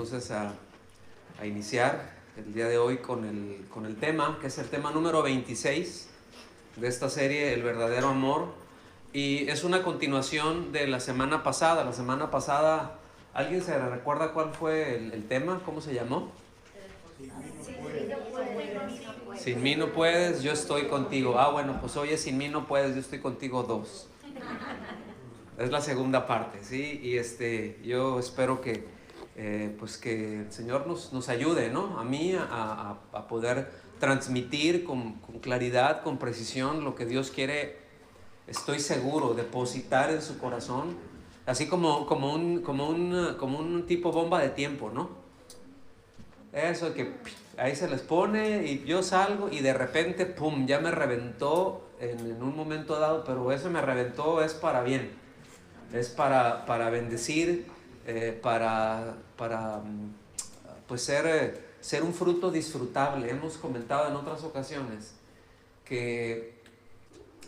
entonces a iniciar el día de hoy con el tema, que es el tema número 26 de esta serie, El verdadero amor. Y es una continuación de la semana pasada. La semana pasada, ¿alguien se recuerda cuál fue el tema? ¿Cómo se llamó? Sin mí no puedes, yo estoy contigo. Bueno, pues hoy es Sin mí no puedes, yo estoy contigo 2. Es la segunda parte, ¿sí? Y yo espero que, pues que el Señor nos ayude, ¿no? A mí a poder transmitir con claridad, con precisión lo que Dios quiere, estoy seguro, depositar en su corazón, así como un tipo bomba de tiempo, ¿no? Eso que ahí se les pone y yo salgo y de repente, ¡pum!, ya me reventó en un momento dado, pero eso me reventó es para bien, es para bendecir, pues ser un fruto disfrutable. Hemos comentado en otras ocasiones que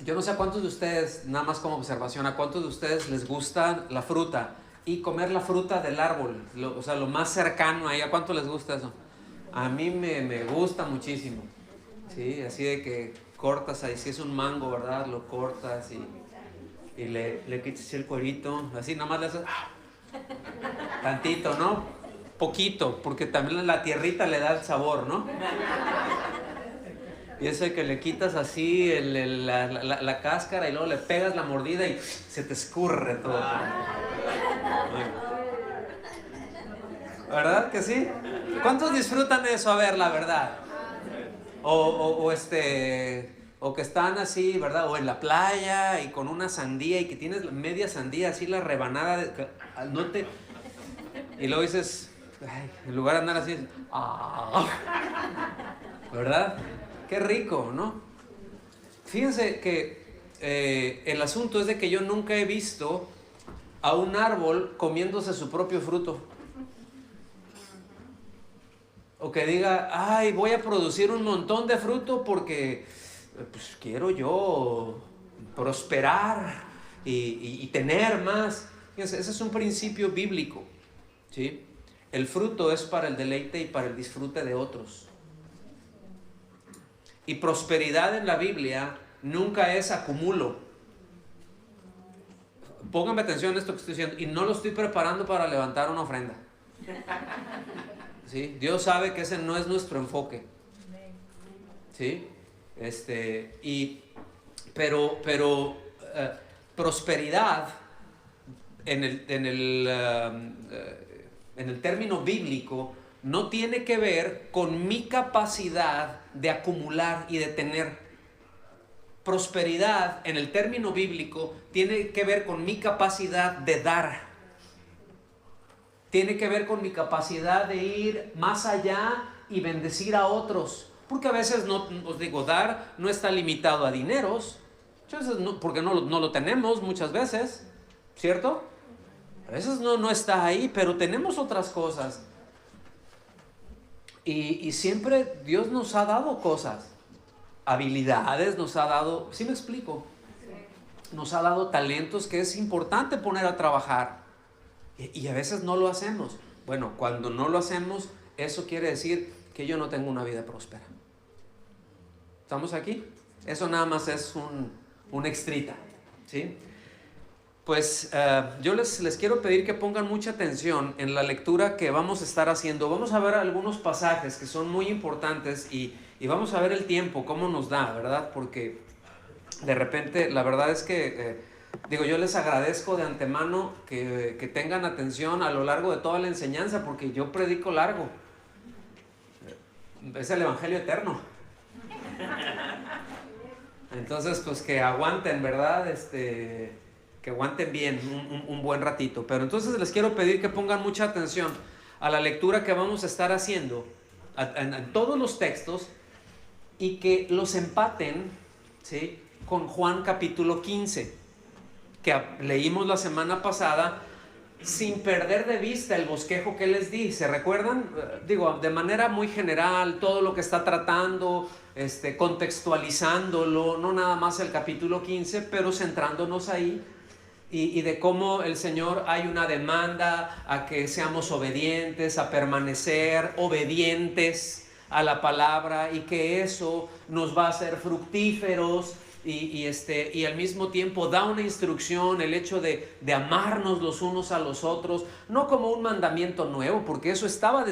yo no sé a cuántos de ustedes, nada más como observación, a cuántos de ustedes les gusta la fruta y comer la fruta del árbol, o sea, lo más cercano ahí. ¿A cuánto les gusta eso? A mí me gusta muchísimo, ¿sí? Así de que cortas ahí, si es un mango, ¿verdad? Lo cortas y le quitas el cuerito, así nomás le haces tantito, ¿no? Poquito, porque también la tierrita le da el sabor, ¿no? Y eso de que le quitas así la cáscara y luego le pegas la mordida y se te escurre todo. ¿Verdad que sí? ¿Cuántos disfrutan eso? A ver, la verdad. O que están así, ¿verdad? O en la playa y con una sandía y que tienes media sandía, así la rebanada, y luego dices, ay, en lugar de andar así, ¿verdad? Qué rico, ¿no? Fíjense que el asunto es de que yo nunca he visto a un árbol comiéndose su propio fruto. O que diga, ay, voy a producir un montón de fruto porque pues quiero yo prosperar y tener más. Fíjense, ese es un principio bíblico, ¿sí? El fruto es para el deleite y para el disfrute de otros. Y prosperidad en la Biblia nunca es acumulo. Pónganme atención a esto que estoy diciendo, y no lo estoy preparando para levantar una ofrenda. ¿Sí? Dios sabe que ese no es nuestro enfoque, ¿sí? Pero prosperidad en el término bíblico no tiene que ver con mi capacidad de acumular y de tener. Prosperidad en el término bíblico tiene que ver con mi capacidad de dar. Tiene que ver con mi capacidad de ir más allá y bendecir a otros. Porque a veces, os digo, dar no está limitado a dineros. Entonces, porque no lo tenemos muchas veces, ¿cierto? A veces no está ahí, pero tenemos otras cosas. Y siempre Dios nos ha dado cosas. Habilidades nos ha dado, ¿sí me explico? Nos ha dado talentos que es importante poner a trabajar. Y a veces no lo hacemos. Bueno, cuando no lo hacemos, eso quiere decir que yo no tengo una vida próspera. ¿Estamos aquí? Eso nada más es un extrita, ¿sí? Pues yo les quiero pedir que pongan mucha atención en la lectura que vamos a estar haciendo. Vamos a ver algunos pasajes que son muy importantes y vamos a ver el tiempo, cómo nos da, ¿verdad? Porque de repente, la verdad es que... yo les agradezco de antemano que tengan atención a lo largo de toda la enseñanza, porque yo predico largo. Es el Evangelio eterno. Entonces, pues que aguanten, ¿verdad? Que aguanten bien un buen ratito. Pero entonces les quiero pedir que pongan mucha atención a la lectura que vamos a estar haciendo en todos los textos y que los empaten, ¿sí?, con Juan capítulo 15. Que leímos la semana pasada, sin perder de vista el bosquejo que les di. ¿Se recuerdan? De manera muy general, todo lo que está tratando, contextualizándolo, no nada más el capítulo 15, pero centrándonos ahí. y de cómo el Señor hay una demanda a que seamos obedientes, a permanecer obedientes a la palabra, y que eso nos va a hacer fructíferos, y al mismo tiempo da una instrucción, el hecho de amarnos los unos a los otros, no como un mandamiento nuevo, porque eso está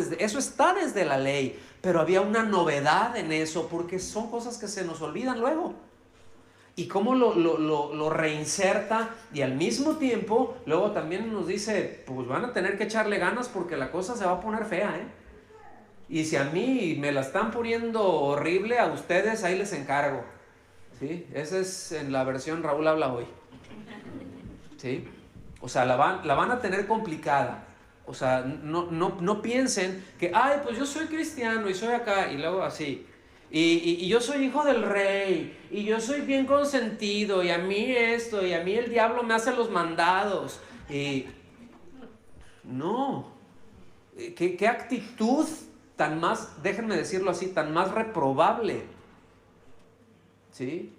desde la ley, pero había una novedad en eso, porque son cosas que se nos olvidan luego. Y cómo lo reinserta, y al mismo tiempo luego también nos dice, pues van a tener que echarle ganas porque la cosa se va a poner fea, ¿eh? Y si a mí me la están poniendo horrible, a ustedes ahí les encargo, ¿sí? Esa es en la versión Raúl habla hoy, ¿sí? O sea, la van a tener complicada. O sea, no piensen que, ay, pues yo soy cristiano y soy acá, y luego así. Y yo soy hijo del rey, y yo soy bien consentido, y a mí esto, y a mí el diablo me hace los mandados. Y no, ¿qué actitud tan más, déjenme decirlo así, tan más reprobable? ¿Sí?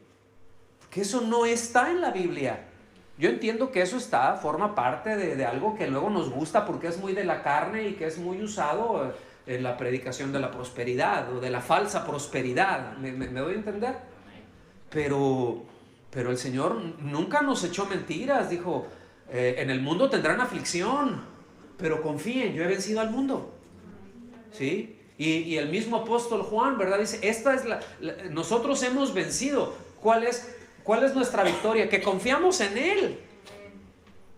Que eso no está en la Biblia. Yo entiendo que eso forma parte de algo que luego nos gusta porque es muy de la carne y que es muy usado en la predicación de la prosperidad o de la falsa prosperidad. ¿Me doy a entender? Pero el Señor nunca nos echó mentiras. Dijo, en el mundo tendrán aflicción, pero confíen, yo he vencido al mundo. ¿Sí? Y el mismo apóstol Juan, ¿verdad? Dice, nosotros hemos vencido. ¿Cuál es nuestra victoria? Que confiamos en Él.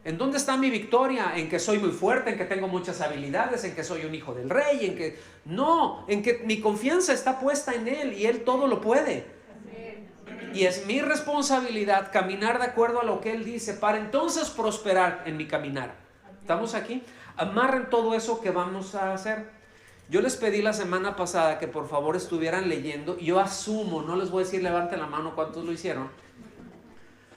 ¿En dónde está mi victoria? En que soy muy fuerte, en que tengo muchas habilidades, en que soy un hijo del rey, en que mi confianza está puesta en Él y Él todo lo puede. Y es mi responsabilidad caminar de acuerdo a lo que Él dice para entonces prosperar en mi caminar. ¿Estamos aquí? Amarren todo eso que vamos a hacer. Yo les pedí la semana pasada que por favor estuvieran leyendo. Yo asumo, no les voy a decir levanten la mano cuántos lo hicieron,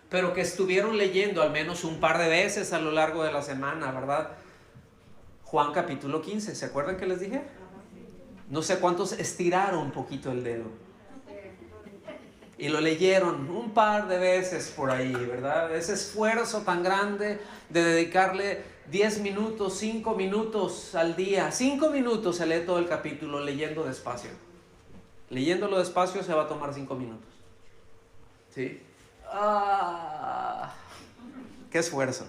pero que estuvieron leyendo al menos un par de veces a lo largo de la semana, ¿verdad? Juan capítulo 15, ¿se acuerdan que les dije? No sé cuántos estiraron un poquito el dedo y lo leyeron un par de veces por ahí, ¿verdad? Ese esfuerzo tan grande de dedicarle 10 minutos, 5 minutos al día. 5 minutos se lee todo el capítulo leyendo despacio. Leyéndolo despacio se va a tomar 5 minutos. ¿Sí? ¡Qué esfuerzo!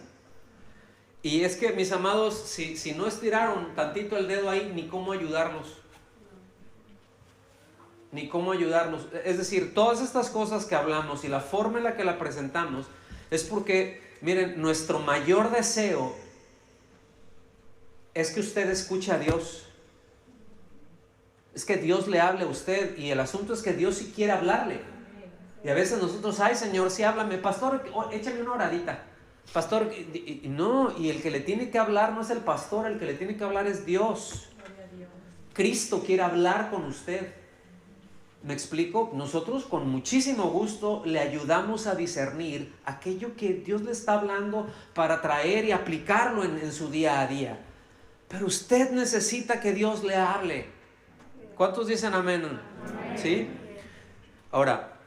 Y es que, mis amados, si no estiraron tantito el dedo ahí, ni cómo ayudarlos. Ni cómo ayudarnos. Es decir, todas estas cosas que hablamos y la forma en la que la presentamos es porque, miren, nuestro mayor deseo es que usted escuche a Dios. Es que Dios le hable a usted, y el asunto es que Dios sí quiere hablarle. Y a veces nosotros, ay Señor, sí háblame, pastor, échame una oradita. Pastor, no, y el que le tiene que hablar no es el pastor, el que le tiene que hablar es Dios. Cristo quiere hablar con usted. ¿Me explico? Nosotros con muchísimo gusto le ayudamos a discernir aquello que Dios le está hablando para traer y aplicarlo en su día a día. Pero usted necesita que Dios le hable. ¿Cuántos dicen amén? Amén. ¿Sí? Ahora,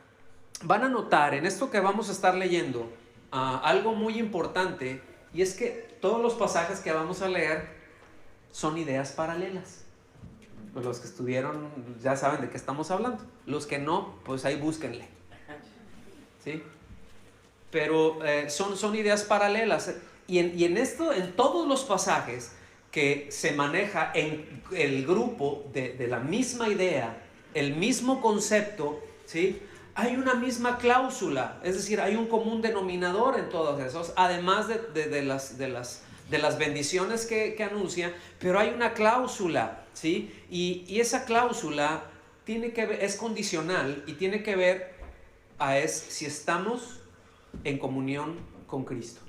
van a notar en esto que vamos a estar leyendo algo muy importante, y es que todos los pasajes que vamos a leer son ideas paralelas. Pues los que estuvieron ya saben de qué estamos hablando. Los que no, pues ahí búsquenle. ¿Sí? Pero son ideas paralelas. Y en todos los pasajes que se maneja en el grupo de la misma idea, el mismo concepto, ¿sí? Hay una misma cláusula, es decir, hay un común denominador en todos esos, además de las bendiciones que anuncia, pero hay una cláusula, ¿sí? Y esa cláusula es condicional y tiene que ver si estamos en comunión con Cristo.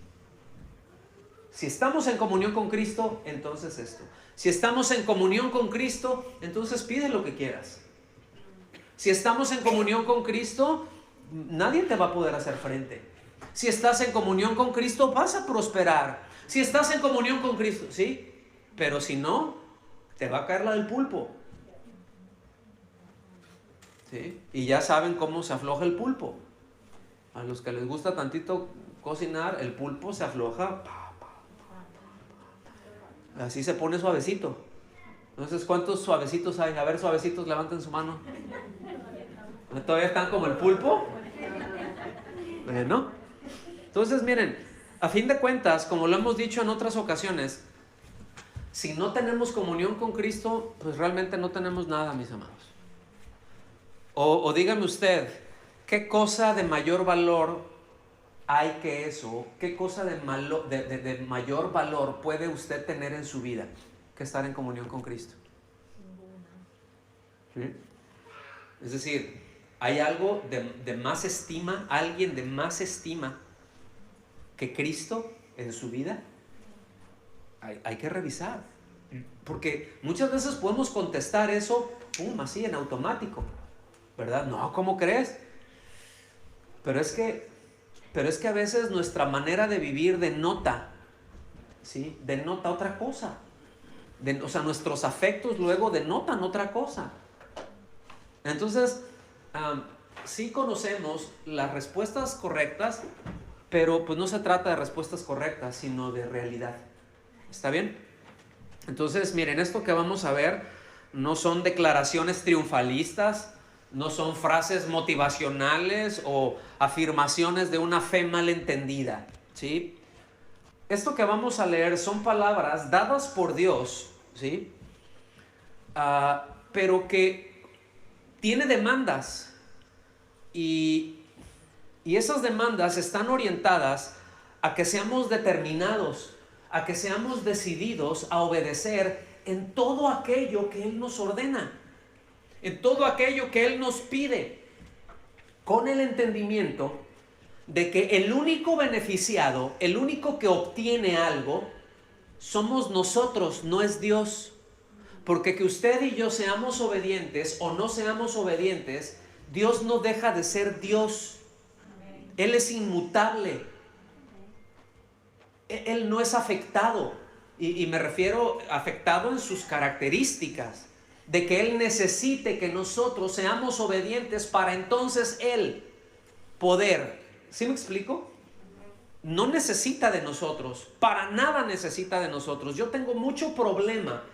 Si estamos en comunión con Cristo, entonces esto. Si estamos en comunión con Cristo, entonces pide lo que quieras. Si estamos en comunión con Cristo, nadie te va a poder hacer frente. Si estás en comunión con Cristo, vas a prosperar. Si estás en comunión con Cristo, ¿sí? Pero si no, te va a caer la del pulpo. ¿Sí? Y ya saben cómo se afloja el pulpo. A los que les gusta tantito cocinar, el pulpo se afloja, así se pone suavecito. Entonces, ¿cuántos suavecitos hay? A ver, suavecitos, levanten su mano. ¿Todavía están como el pulpo? Bueno, entonces miren, a fin de cuentas, como lo hemos dicho en otras ocasiones, si no tenemos comunión con Cristo, pues realmente no tenemos nada, mis amados. O dígame usted, ¿qué cosa de mayor valor hay que eso? ¿Qué cosa de mayor valor puede usted tener en su vida que estar en comunión con Cristo? ¿Sí? Es decir, ¿hay algo de más estima, alguien de más estima que Cristo en su vida? Hay que revisar. Porque muchas veces podemos contestar eso, así en automático, ¿verdad? No, ¿cómo crees? Pero es que a veces nuestra manera de vivir denota, ¿sí? Denota otra cosa. O sea, nuestros afectos luego denotan otra cosa. Entonces, sí conocemos las respuestas correctas, pero pues no se trata de respuestas correctas, sino de realidad. ¿Está bien? Entonces, miren, esto que vamos a ver no son declaraciones triunfalistas, no son frases motivacionales o afirmaciones de una fe malentendida, ¿sí? Esto que vamos a leer son palabras dadas por Dios, ¿sí? Pero que tiene demandas y esas demandas están orientadas a que seamos determinados, a que seamos decididos a obedecer en todo aquello que Él nos ordena, en todo aquello que Él nos pide, con el entendimiento de que el único beneficiado, el único que obtiene algo, somos nosotros, no es Dios. Porque que usted y yo seamos obedientes o no seamos obedientes, Dios no deja de ser Dios. Él es inmutable. Él no es afectado. Y me refiero afectado en sus características. De que Él necesite que nosotros seamos obedientes para entonces Él poder. ¿Sí me explico? No necesita de nosotros. Para nada necesita de nosotros. Yo tengo mucho problema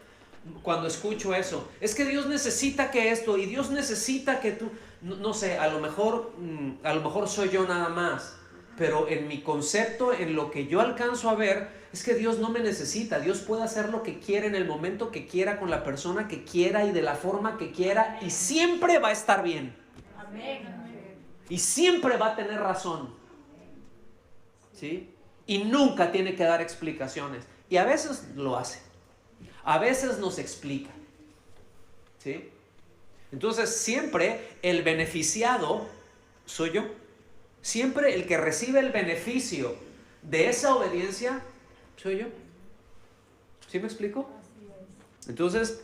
cuando escucho eso. Es que Dios necesita que esto y Dios necesita que tú, no sé, a lo mejor soy yo nada más, pero en mi concepto, en lo que yo alcanzo a ver, es que Dios no me necesita. Dios puede hacer lo que quiera en el momento que quiera, con la persona que quiera y de la forma que quiera, y siempre va a estar bien. Amén. Y siempre va a tener razón, ¿sí? Y nunca tiene que dar explicaciones. Y a veces lo hace. A veces nos explica, ¿sí? Entonces siempre el beneficiado soy yo. Siempre el que recibe el beneficio de esa obediencia soy yo. ¿Sí me explico? Entonces,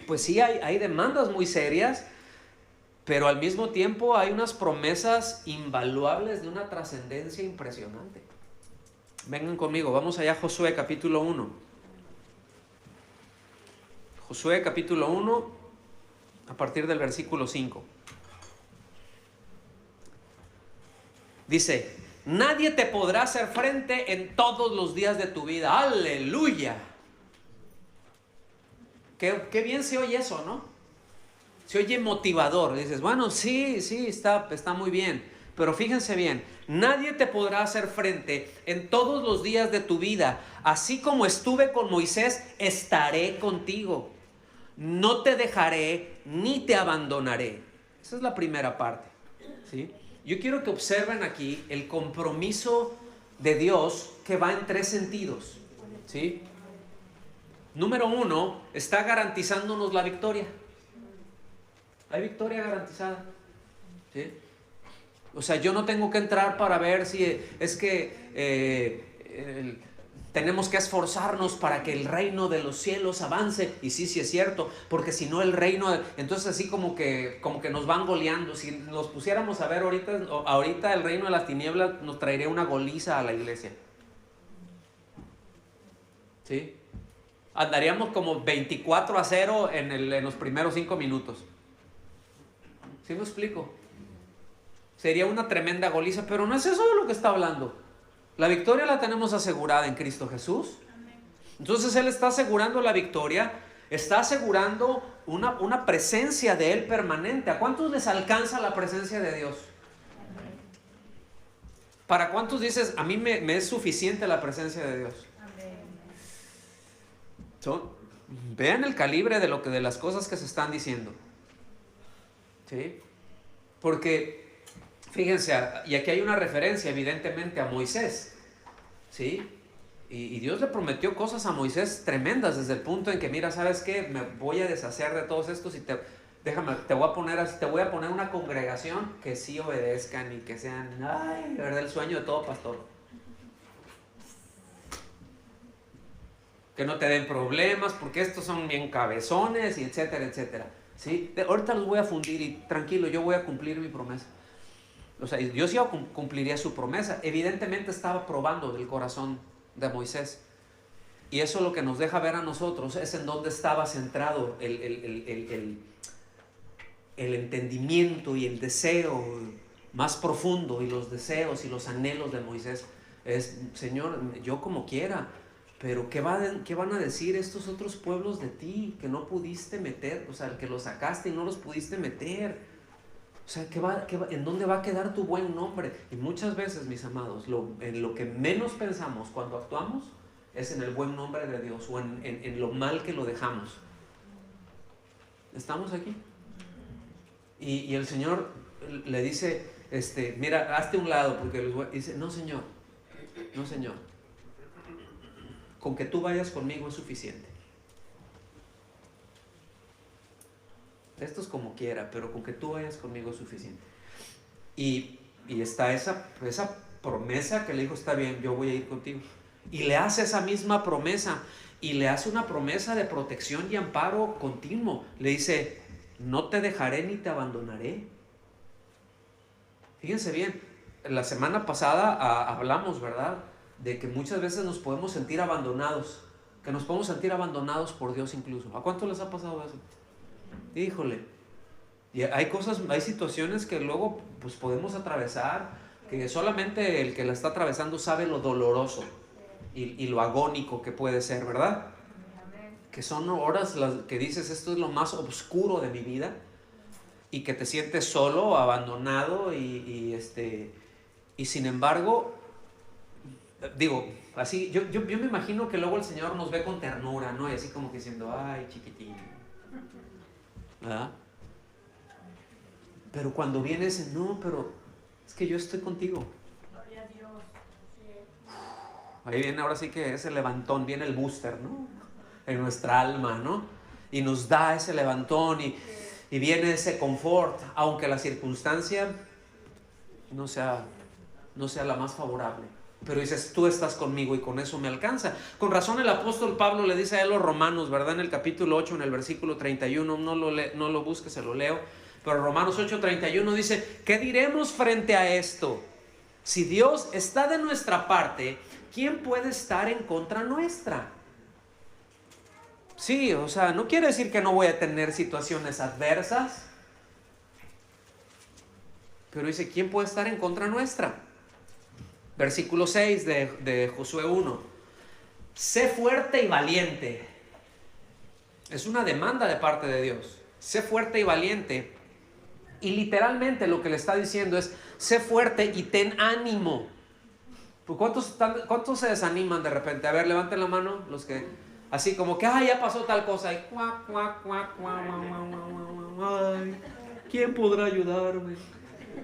pues sí hay demandas muy serias, pero al mismo tiempo hay unas promesas invaluables de una trascendencia impresionante. Vengan conmigo, vamos allá a Josué capítulo 1. Josué capítulo 1, a partir del versículo 5. Dice: nadie te podrá hacer frente en todos los días de tu vida. ¡Aleluya! Qué bien se oye eso, ¿no? Se oye motivador. Dices, bueno, sí, está muy bien. Pero fíjense bien, nadie te podrá hacer frente en todos los días de tu vida. Así como estuve con Moisés, estaré contigo. No te dejaré ni te abandonaré. Esa es la primera parte, ¿sí? Yo quiero que observen aquí el compromiso de Dios que va en tres sentidos, ¿sí? Número uno, está garantizándonos la victoria. Hay victoria garantizada, ¿sí? O sea, yo no tengo que entrar para ver si es que tenemos que esforzarnos para que el reino de los cielos avance. Y sí es cierto, porque si no el reino, entonces así como que nos van goleando. Si nos pusiéramos a ver ahorita el reino de las tinieblas nos traería una goliza a la iglesia, ¿sí? Andaríamos como 24-0 en los primeros 5 minutos. ¿Sí me explico? Sería una tremenda goliza, pero no es eso de lo que está hablando. La victoria la tenemos asegurada en Cristo Jesús. Entonces Él está asegurando la victoria, está asegurando una presencia de Él permanente. ¿A cuántos les alcanza la presencia de Dios? ¿Para cuántos dices, a mí me es suficiente la presencia de Dios? Vean el calibre de las cosas que se están diciendo. ¿Sí? Porque, fíjense, y aquí hay una referencia evidentemente a Moisés. ¿Sí? Y Dios le prometió cosas a Moisés tremendas desde el punto en que, mira, ¿sabes qué? Me voy a deshacer de todos estos y te voy a poner una congregación que sí obedezcan y que sean, ay, de verdad, el sueño de todo pastor. Que no te den problemas porque estos son bien cabezones y etcétera, etcétera. ¿Sí? Ahorita los voy a fundir y tranquilo, yo voy a cumplir mi promesa. O sea, Dios ya cumpliría su promesa. Evidentemente estaba probando del corazón de Moisés. Y eso lo que nos deja ver a nosotros es en dónde estaba centrado el entendimiento y el deseo más profundo, y los deseos y los anhelos de Moisés. Es, Señor, yo como quiera, pero ¿qué van a decir estos otros pueblos de ti que no pudiste meter? O sea, que los sacaste y no los pudiste meter. O sea, ¿en dónde va a quedar tu buen nombre? Y muchas veces, mis amados, en lo que menos pensamos cuando actuamos es en el buen nombre de Dios o en lo mal que lo dejamos. ¿Estamos aquí? Y el Señor le dice, mira, hazte un lado, porque dice, no Señor, con que tú vayas conmigo es suficiente. Esto es como quiera, pero con que tú vayas conmigo es suficiente. Y está esa promesa que le dijo, está bien, yo voy a ir contigo. Y le hace esa misma promesa, y le hace una promesa de protección y amparo continuo. Le dice, no te dejaré ni te abandonaré. Fíjense bien, la semana pasada hablamos, ¿verdad?, de que muchas veces nos podemos sentir abandonados, que nos podemos sentir abandonados por Dios incluso. ¿A cuánto les ha pasado eso? Híjole, y hay situaciones que luego pues podemos atravesar, que solamente el que la está atravesando sabe lo doloroso y lo agónico que puede ser, ¿verdad? Que son horas las que dices, esto es lo más oscuro de mi vida, y que te sientes solo, abandonado, y sin embargo, digo, así, yo me imagino que luego el Señor nos ve con ternura, ¿no? Y así como que diciendo, ay, chiquitín, ¿verdad? Pero cuando viene ese, no, pero es que yo estoy contigo. Gloria a Dios. Ahí viene ahora sí que ese levantón, viene el booster, ¿no? En nuestra alma, ¿no? Y nos da ese levantón y viene ese confort, aunque la circunstancia no sea la más favorable. Pero dices, tú estás conmigo y con eso me alcanza. Con razón el apóstol Pablo le dice a los romanos, ¿verdad? En el capítulo 8, en el versículo 31, no lo busques, se lo leo. Pero Romanos 8:31 dice, ¿qué diremos frente a esto? Si Dios está de nuestra parte, ¿quién puede estar en contra nuestra? Sí, o sea, no quiere decir que no voy a tener situaciones adversas. Pero dice, ¿quién puede estar en contra nuestra? Versículo 6 de Josué 1. Sé fuerte y valiente. Es una demanda de parte de Dios. Sé fuerte y valiente. Y literalmente lo que le está diciendo es, sé fuerte y ten ánimo. ¿Cuántos se desaniman de repente? A ver, levanten la mano los que, así como que, ya pasó tal cosa. Y ay, ¿quién podrá ayudarme?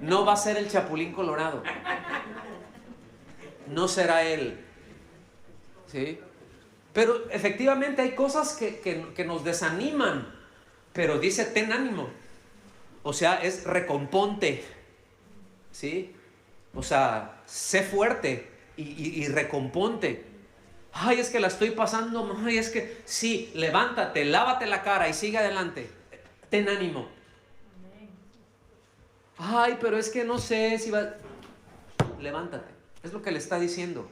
No va a ser el Chapulín Colorado. No será él. ¿Sí? Pero efectivamente hay cosas que nos desaniman. Pero dice, ten ánimo. O sea, es recomponte. ¿Sí? O sea, sé fuerte y recomponte. Ay, es que la estoy pasando. Ay, es que sí, levántate, lávate la cara y sigue adelante. Ten ánimo. Ay, pero es que no sé si va. Levántate. Es lo que le está diciendo.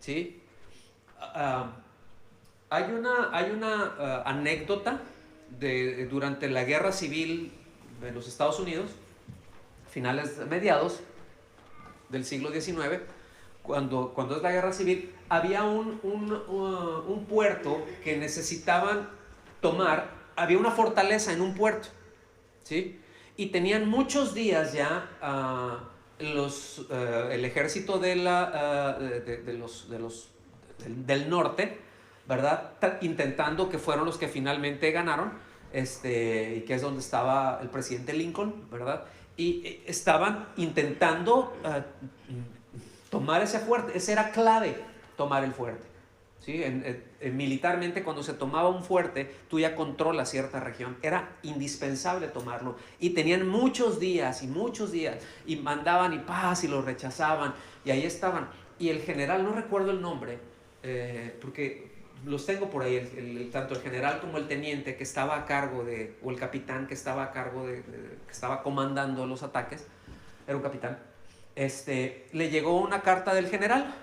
¿Sí? Hay una anécdota durante la guerra civil de los Estados Unidos, mediados del siglo XIX, cuando es la guerra civil, había un puerto que necesitaban tomar, había una fortaleza en un puerto, ¿sí? Y tenían muchos días ya el ejército del norte, ¿verdad? Intentando, que fueron los que finalmente ganaron, y que es donde estaba el presidente Lincoln, ¿verdad? Y estaban intentando tomar ese fuerte. Ese era clave, tomar el fuerte, ¿sí? Militarmente, cuando se tomaba un fuerte, tú ya controlas cierta región. Era indispensable tomarlo. Y tenían muchos días, y mandaban y lo rechazaban, y ahí estaban. Y el general, no recuerdo el nombre, porque los tengo por ahí, tanto el general como el teniente que estaba a cargo o el capitán que estaba a cargo que estaba comandando los ataques, era un capitán. Le llegó una carta del general,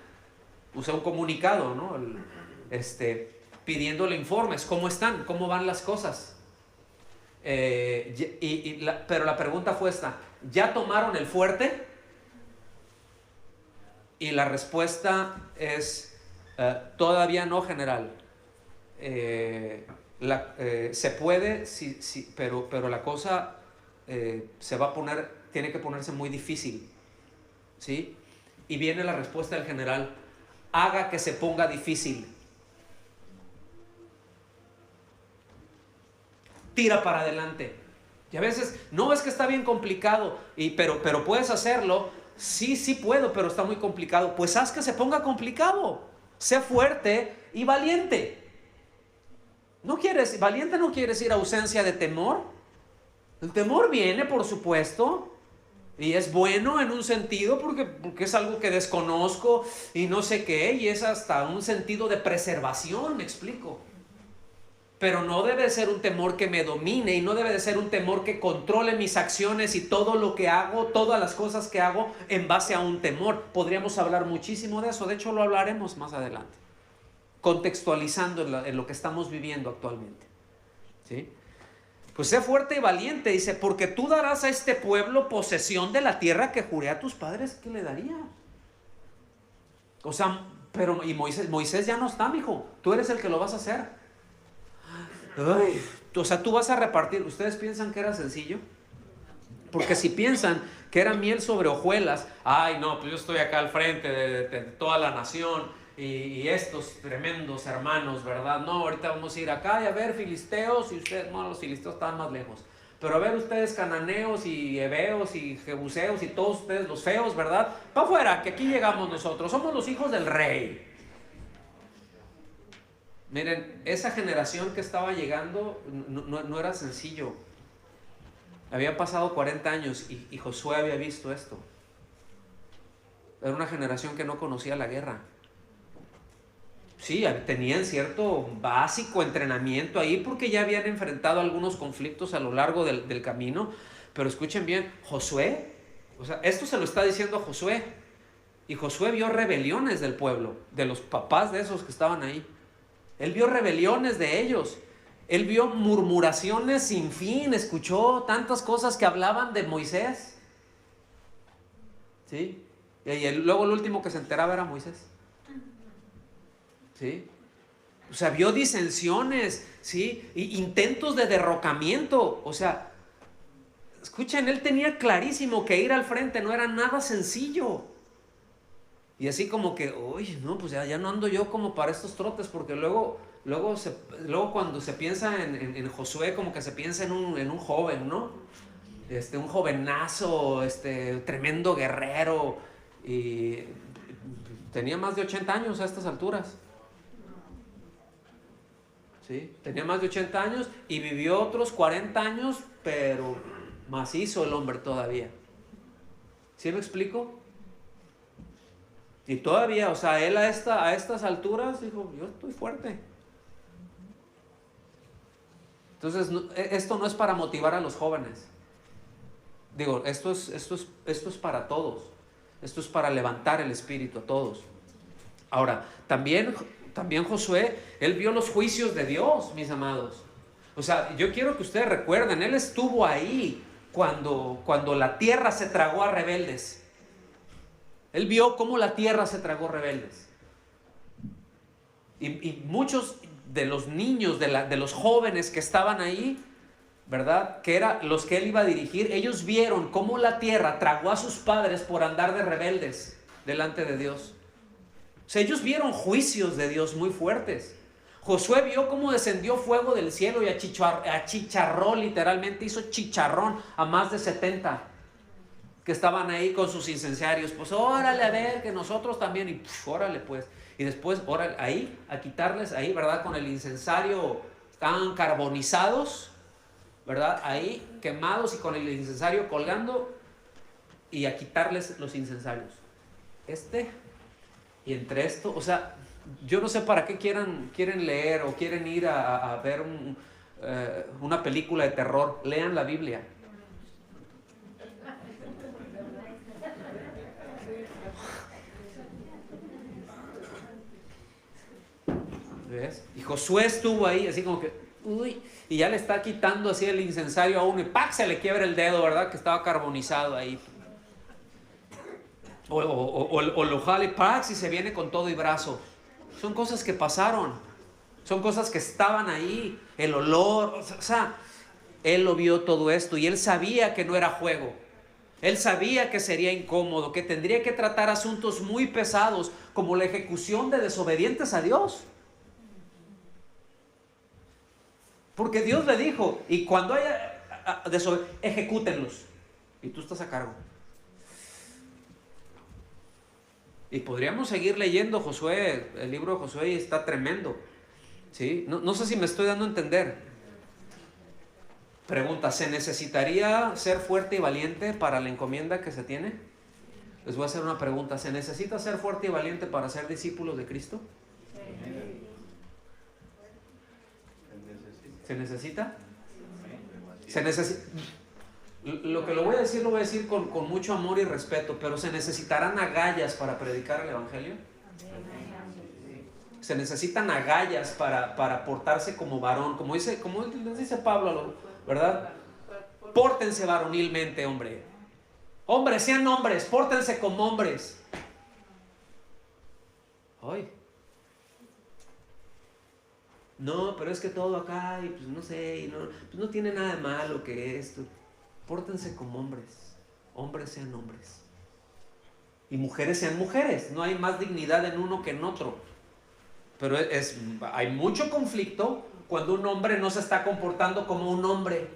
un comunicado, ¿no? Pidiéndole informes, ¿cómo están? ¿Cómo van las cosas? Pero la pregunta fue esta: ¿ya tomaron el fuerte? Y la respuesta es: todavía no, general. Se puede, sí, pero la cosa se va a poner, tiene que ponerse muy difícil, ¿sí? Y viene la respuesta del general: haga que se ponga difícil. Tira para adelante. Y a veces, no, es que está bien complicado, pero puedes hacerlo. Sí puedo, pero está muy complicado. Pues haz que se ponga complicado. Sé fuerte y valiente. Valiente no quiere decir ausencia de temor. El temor viene, por supuesto, y es bueno en un sentido porque es algo que desconozco y no sé qué, y es hasta un sentido de preservación, me explico. Pero no debe ser un temor que me domine, y no debe de ser un temor que controle mis acciones y todo lo que hago, todas las cosas que hago en base a un temor. Podríamos hablar muchísimo de eso, de hecho lo hablaremos más adelante, contextualizando en lo que estamos viviendo actualmente, ¿sí? Pues sé fuerte y valiente, dice, porque tú darás a este pueblo posesión de la tierra que juré a tus padres que le daría. O sea, pero y Moisés ya no está, mijo, tú eres el que lo vas a hacer. Ay, o sea, tú vas a repartir. ¿Ustedes piensan que era sencillo? Porque si piensan que era miel sobre hojuelas, ay no, pues yo estoy acá al frente de toda la nación y estos tremendos hermanos, ¿verdad? No, ahorita vamos a ir acá y a ver filisteos, y ustedes, no, los filisteos estaban más lejos, pero a ver ustedes cananeos y heveos y jebuseos y todos ustedes los feos, ¿verdad? Para afuera, que aquí llegamos nosotros, somos los hijos del rey. Miren, esa generación que estaba llegando no era sencillo. Habían pasado 40 años y Josué había visto esto. Era una generación que no conocía la guerra. Sí, tenían cierto básico entrenamiento ahí porque ya habían enfrentado algunos conflictos a lo largo del camino. Pero escuchen bien, Josué, o sea, esto se lo está diciendo a Josué. Y Josué vio rebeliones del pueblo, de los papás de esos que estaban ahí. Él vio rebeliones de ellos. Él vio murmuraciones sin fin. Escuchó tantas cosas que hablaban de Moisés. ¿Sí? Y luego el último que se enteraba era Moisés. ¿Sí? O sea, vio disensiones, ¿sí? Y intentos de derrocamiento. O sea, escuchen, él tenía clarísimo que ir al frente no era nada sencillo. Y así como que, uy, no, pues ya no ando yo como para estos trotes, porque luego cuando se piensa en Josué, como que se piensa en un joven, ¿no? Un jovenazo, tremendo guerrero, y tenía más de 80 años a estas alturas. ¿Sí? Tenía más de 80 años y vivió otros 40 años, pero macizo el hombre todavía. ¿Sí me explico? Y todavía, o sea, él a estas alturas dijo, yo estoy fuerte. Entonces, esto no es para motivar a los jóvenes. Digo, esto es para todos. Esto es para levantar el espíritu a todos. Ahora, también Josué, él vio los juicios de Dios, mis amados. O sea, yo quiero que ustedes recuerden, él estuvo ahí cuando la tierra se tragó a rebeldes. Él vio cómo la tierra se tragó rebeldes. Y muchos de los niños, de los jóvenes que estaban ahí, ¿verdad? Que eran los que él iba a dirigir, ellos vieron cómo la tierra tragó a sus padres por andar de rebeldes delante de Dios. O sea, ellos vieron juicios de Dios muy fuertes. Josué vio cómo descendió fuego del cielo y achicharró, literalmente hizo chicharrón a más de 70 que estaban ahí con sus incensarios. Pues órale, a ver, que nosotros también, y órale pues. Y después, órale, ahí, a quitarles, ahí, ¿verdad? Con el incensario, estaban carbonizados, ¿verdad? Ahí, quemados y con el incensario colgando, y a quitarles los incensarios. Y entre esto, o sea, yo no sé para qué quieren leer o quieren ir a ver una película de terror. Lean la Biblia. ¿Ves? Y Josué estuvo ahí así como que, uy, y ya le está quitando así el incensario a uno y ¡pac! Se le quiebra el dedo, ¿verdad? Que estaba carbonizado ahí. O lo jale, ¡pac! Y se viene con todo y brazo. Son cosas que pasaron. Son cosas que estaban ahí. El olor, o sea, él lo vio todo esto y él sabía que no era juego. Él sabía que sería incómodo, que tendría que tratar asuntos muy pesados como la ejecución de desobedientes a Dios. Porque Dios le dijo, y cuando haya ejecútenlos. Y tú estás a cargo. Y podríamos seguir leyendo Josué, el libro de Josué, y está tremendo. ¿Sí? No sé si me estoy dando a entender. Pregunta, ¿se necesitaría ser fuerte y valiente para la encomienda que se tiene? Les voy a hacer una pregunta. ¿Se necesita ser fuerte y valiente para ser discípulos de Cristo? ¿Se necesita? Se necesita. Lo que lo voy a decir con mucho amor y respeto, pero ¿se necesitarán agallas para predicar el Evangelio? Se necesitan agallas para portarse como varón, como les dice Pablo, ¿verdad? Pórtense varonilmente, hombre. Hombres, sean hombres, pórtense como hombres. Ay. No, pero es que todo acá, y pues no sé, y pues no tiene nada de malo que esto. Pórtense como hombres. Hombres sean hombres. Y mujeres sean mujeres. No hay más dignidad en uno que en otro. Pero hay mucho conflicto cuando un hombre no se está comportando como un hombre.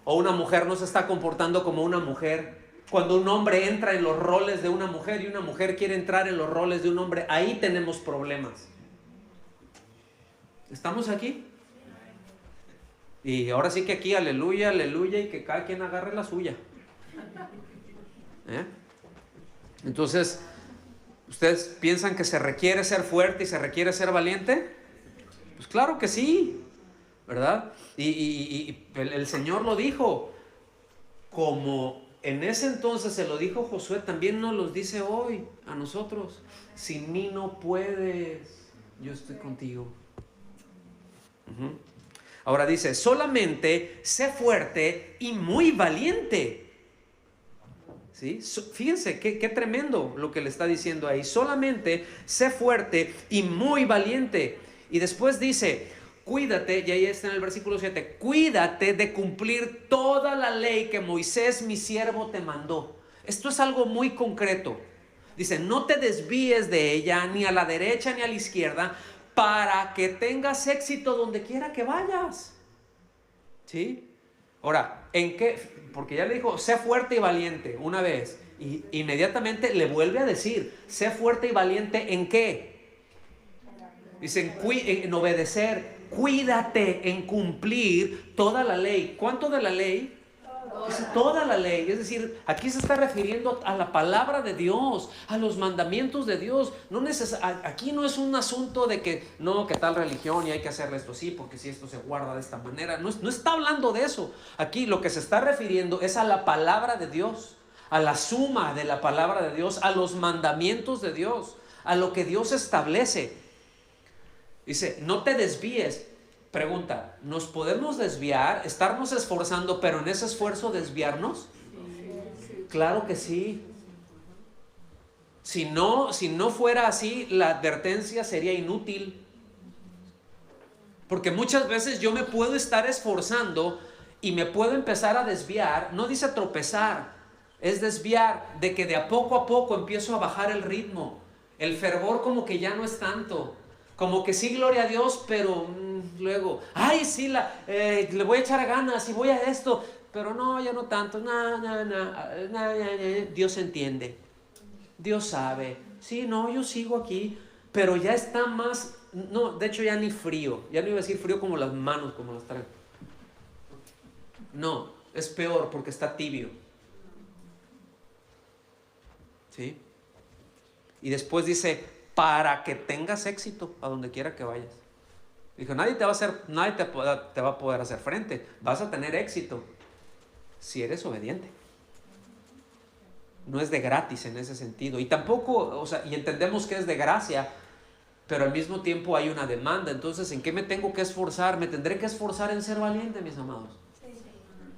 O una mujer no se está comportando como una mujer. Cuando un hombre entra en los roles de una mujer y una mujer quiere entrar en los roles de un hombre, ahí tenemos problemas. ¿Estamos aquí? Y ahora sí que aquí, aleluya, aleluya, y que cada quien agarre la suya. Entonces, ¿ustedes piensan que se requiere ser fuerte y se requiere ser valiente? Pues claro que sí, ¿verdad? Y el Señor lo dijo, como en ese entonces se lo dijo Josué, también nos los dice hoy a nosotros. Sin mí no puedes, yo estoy contigo. Ahora dice, solamente sé fuerte y muy valiente. ¿Sí? Fíjense qué tremendo lo que le está diciendo ahí. Solamente sé fuerte y muy valiente. Y después dice, cuídate, y ahí está en el versículo 7, cuídate de cumplir toda la ley que Moisés mi siervo te mandó. Esto es algo muy concreto. Dice, no te desvíes de ella ni a la derecha ni a la izquierda, para que tengas éxito donde quiera que vayas. ¿Sí? Ahora, ¿en qué? Porque ya le dijo, sé fuerte y valiente una vez. Y inmediatamente le vuelve a decir, sé fuerte y valiente ¿en qué? Dicen, en obedecer, cuídate en cumplir toda la ley. ¿Cuánto de la ley? Dice toda la ley, es decir, aquí se está refiriendo a la palabra de Dios, a los mandamientos de Dios. Aquí no es un asunto de que tal religión y hay que hacerle esto así, porque si esto se guarda de esta manera. No está hablando de eso. Aquí lo que se está refiriendo es a la palabra de Dios, a la suma de la palabra de Dios, a los mandamientos de Dios, a lo que Dios establece. Dice, no te desvíes. Pregunta, ¿nos podemos desviar? ¿Estarnos esforzando, pero en ese esfuerzo desviarnos? Sí. Claro que sí. Si no fuera así, la advertencia sería inútil. Porque muchas veces yo me puedo estar esforzando y me puedo empezar a desviar. No dice tropezar, es desviar, de que de a poco empiezo a bajar el ritmo. El fervor como que ya no es tanto. Como que sí, gloria a Dios, pero luego, ay, sí, le voy a echar ganas y voy a esto. Pero no, ya no tanto. Dios entiende. Dios sabe. Sí, no, yo sigo aquí. Pero ya está más... No, de hecho ya ni frío. Ya no iba a decir frío como las manos, como las traen. No, es peor porque está tibio. ¿Sí? Y después dice, para que tengas éxito a donde quiera que vayas. Dijo, nadie te va a poder hacer frente. Vas a tener éxito si eres obediente. No es de gratis en ese sentido. Y tampoco, y entendemos que es de gracia, pero al mismo tiempo hay una demanda. Entonces, ¿en qué me tengo que esforzar? ¿Me tendré que esforzar en ser valiente, mis amados?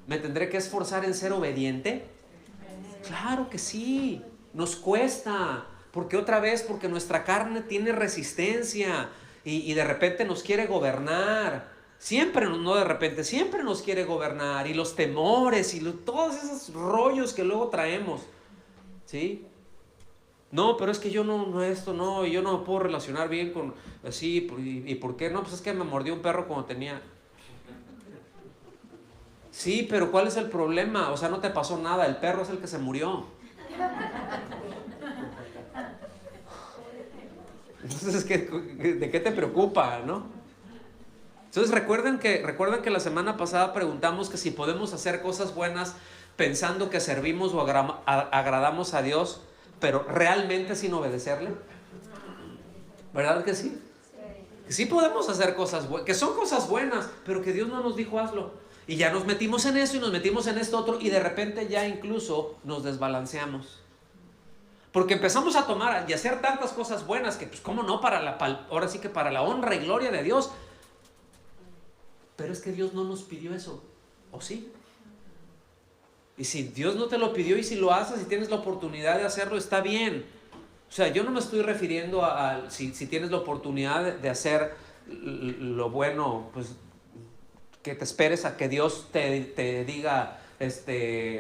¿Me tendré que esforzar en ser obediente? Claro que sí. Nos cuesta. Porque nuestra carne tiene resistencia y de repente nos quiere gobernar. Siempre nos quiere gobernar. Y los temores y todos esos rollos que luego traemos. ¿Sí? No, pero es que yo yo no me puedo relacionar bien con así, ¿y por qué? No, pues es que me mordió un perro cuando tenía... Sí, pero ¿cuál es el problema? No te pasó nada, el perro es el que se murió. Entonces, ¿de qué te preocupa, no? Entonces, recuerden que la semana pasada preguntamos que si podemos hacer cosas buenas pensando que servimos o agradamos a Dios, pero realmente sin obedecerle. ¿Verdad que sí? Que sí podemos hacer cosas buenas, que son cosas buenas, pero que Dios no nos dijo hazlo. Y ya nos metimos en eso y nos metimos en esto otro y de repente ya incluso nos desbalanceamos. Porque empezamos a tomar y hacer tantas cosas buenas que, pues, ¿cómo no? Ahora sí que para la honra y gloria de Dios. Pero es que Dios no nos pidió eso, ¿o sí? Y si Dios no te lo pidió y si lo haces y tienes la oportunidad de hacerlo, está bien. Yo no me estoy refiriendo a si tienes la oportunidad de hacer lo bueno, pues que te esperes a que Dios te diga,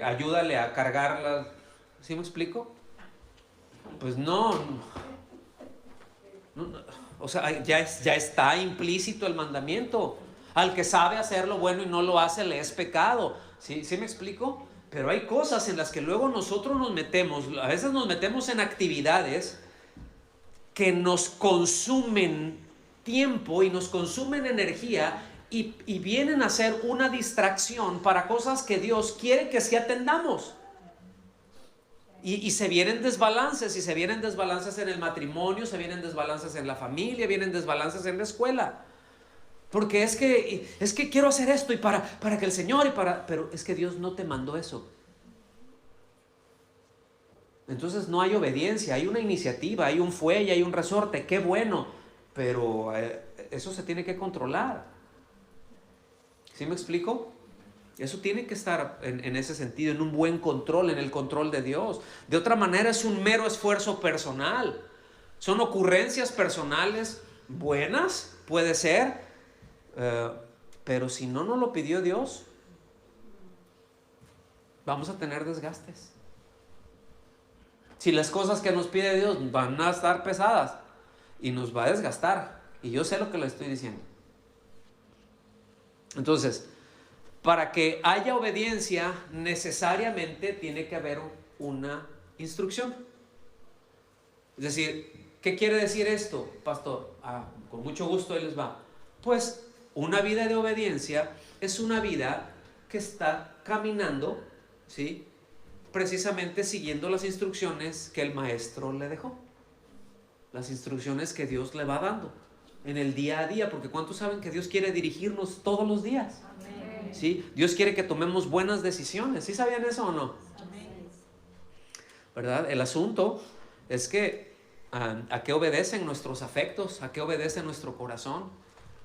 ayúdale a cargarlas. ¿Sí me explico? Pues no, ya está implícito el mandamiento. Al que sabe hacer lo bueno y no lo hace, le es pecado. ¿Sí me explico? Pero hay cosas en las que luego nosotros nos metemos, a veces nos metemos en actividades que nos consumen tiempo y nos consumen energía y vienen a ser una distracción para cosas que Dios quiere que sí atendamos. Y se vienen desbalances, y se vienen desbalances en el matrimonio, se vienen desbalances en la familia, vienen desbalances en la escuela. Porque es que quiero hacer esto y para que el Señor pero es que Dios no te mandó eso. Entonces no hay obediencia, hay una iniciativa, hay un fuelle, hay un resorte, qué bueno, pero eso se tiene que controlar. ¿Sí me explico? Eso tiene que estar en ese sentido, en un buen control, en el control de Dios. De otra manera es un mero esfuerzo personal. Son ocurrencias personales buenas, puede ser, pero si no nos lo pidió Dios, vamos a tener desgastes. Si las cosas que nos pide Dios van a estar pesadas y nos va a desgastar, y yo sé lo que le estoy diciendo. Entonces, para que haya obediencia, necesariamente tiene que haber una instrucción. Es decir, ¿qué quiere decir esto, pastor? Con mucho gusto ahí les va. Pues una vida de obediencia es una vida que está caminando, ¿sí?, precisamente siguiendo las instrucciones que el maestro le dejó. Las instrucciones que Dios le va dando en el día a día, porque ¿cuántos saben que Dios quiere dirigirnos todos los días? Amén. ¿Sí? Dios quiere que tomemos buenas decisiones. ¿Sí sabían eso o no? Amén. ¿Verdad? El asunto es que ¿a qué obedecen nuestros afectos? ¿A qué obedece nuestro corazón?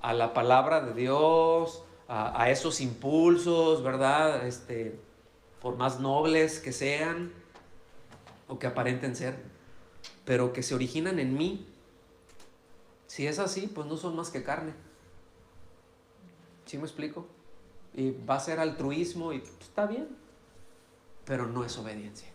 A la palabra de Dios, a esos impulsos, ¿verdad? Por más nobles que sean o que aparenten ser. pero que se originan en mí. Si es así, pues no son más que carne. ¿Sí me explico? Y va a ser altruismo y pues, está bien, pero no es obediencia.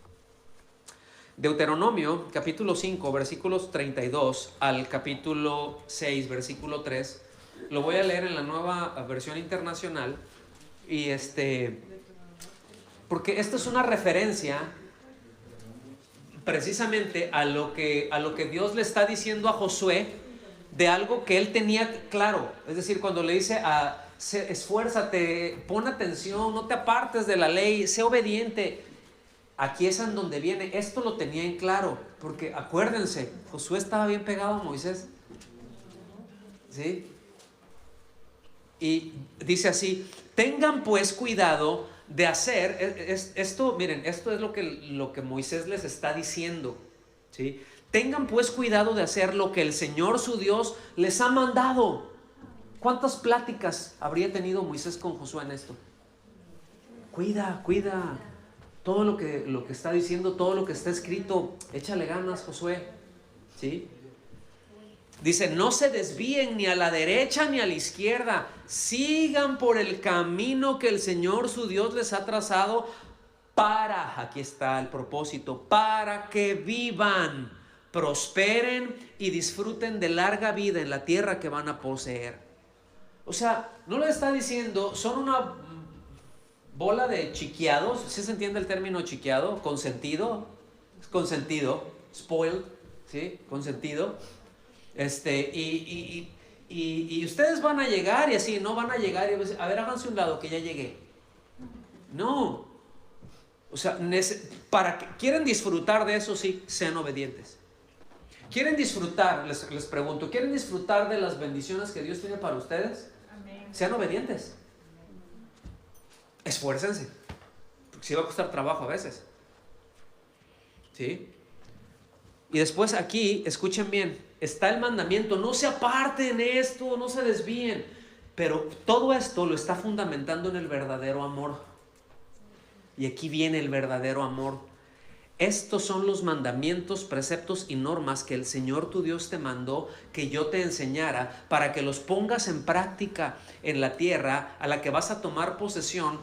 Deuteronomio capítulo 5 versículos 32 al capítulo 6 versículo 3. Lo voy a leer en la Nueva Versión Internacional. Y porque esto es una referencia precisamente a lo que Dios le está diciendo a Josué, de algo que él tenía claro. Es decir, cuando le dice esfuérzate, pon atención, no te apartes de la ley, sé obediente. Aquí es en donde viene, esto lo tenía en claro, porque acuérdense, Josué estaba bien pegado a Moisés, ¿sí? Y dice así: tengan pues cuidado de hacer esto. Miren, esto es lo que Moisés les está diciendo, ¿sí? Tengan pues cuidado de hacer lo que el Señor su Dios les ha mandado. ¿Cuántas pláticas habría tenido Moisés con Josué en esto? Cuida todo lo que está diciendo, todo lo que está escrito. Échale ganas, Josué, ¿sí? Dice: no se desvíen ni a la derecha ni a la izquierda, sigan por el camino que el Señor su Dios les ha trazado aquí está el propósito, para que vivan, prosperen y disfruten de larga vida en la tierra que van a poseer. O sea, no le está diciendo, son una bola de chiqueados. ¿Sí se entiende el término chiqueado? Consentido, spoiled, ¿sí? Consentido. Y ustedes van a llegar y así, no van a llegar y a ver, háganse un lado que ya llegué. No. O sea, quieren disfrutar de eso, sí, sean obedientes. ¿Quieren disfrutar? Les pregunto, ¿quieren disfrutar de las bendiciones que Dios tiene para ustedes? Amén. Sean obedientes. Esfuércense, porque sí va a costar trabajo a veces, ¿sí? Y después aquí, escuchen bien, está el mandamiento: no se aparten esto, no se desvíen. Pero todo esto lo está fundamentando en el verdadero amor. Y aquí viene el verdadero amor. Estos son los mandamientos, preceptos y normas que el Señor tu Dios te mandó que yo te enseñara, para que los pongas en práctica en la tierra a la que vas a tomar posesión,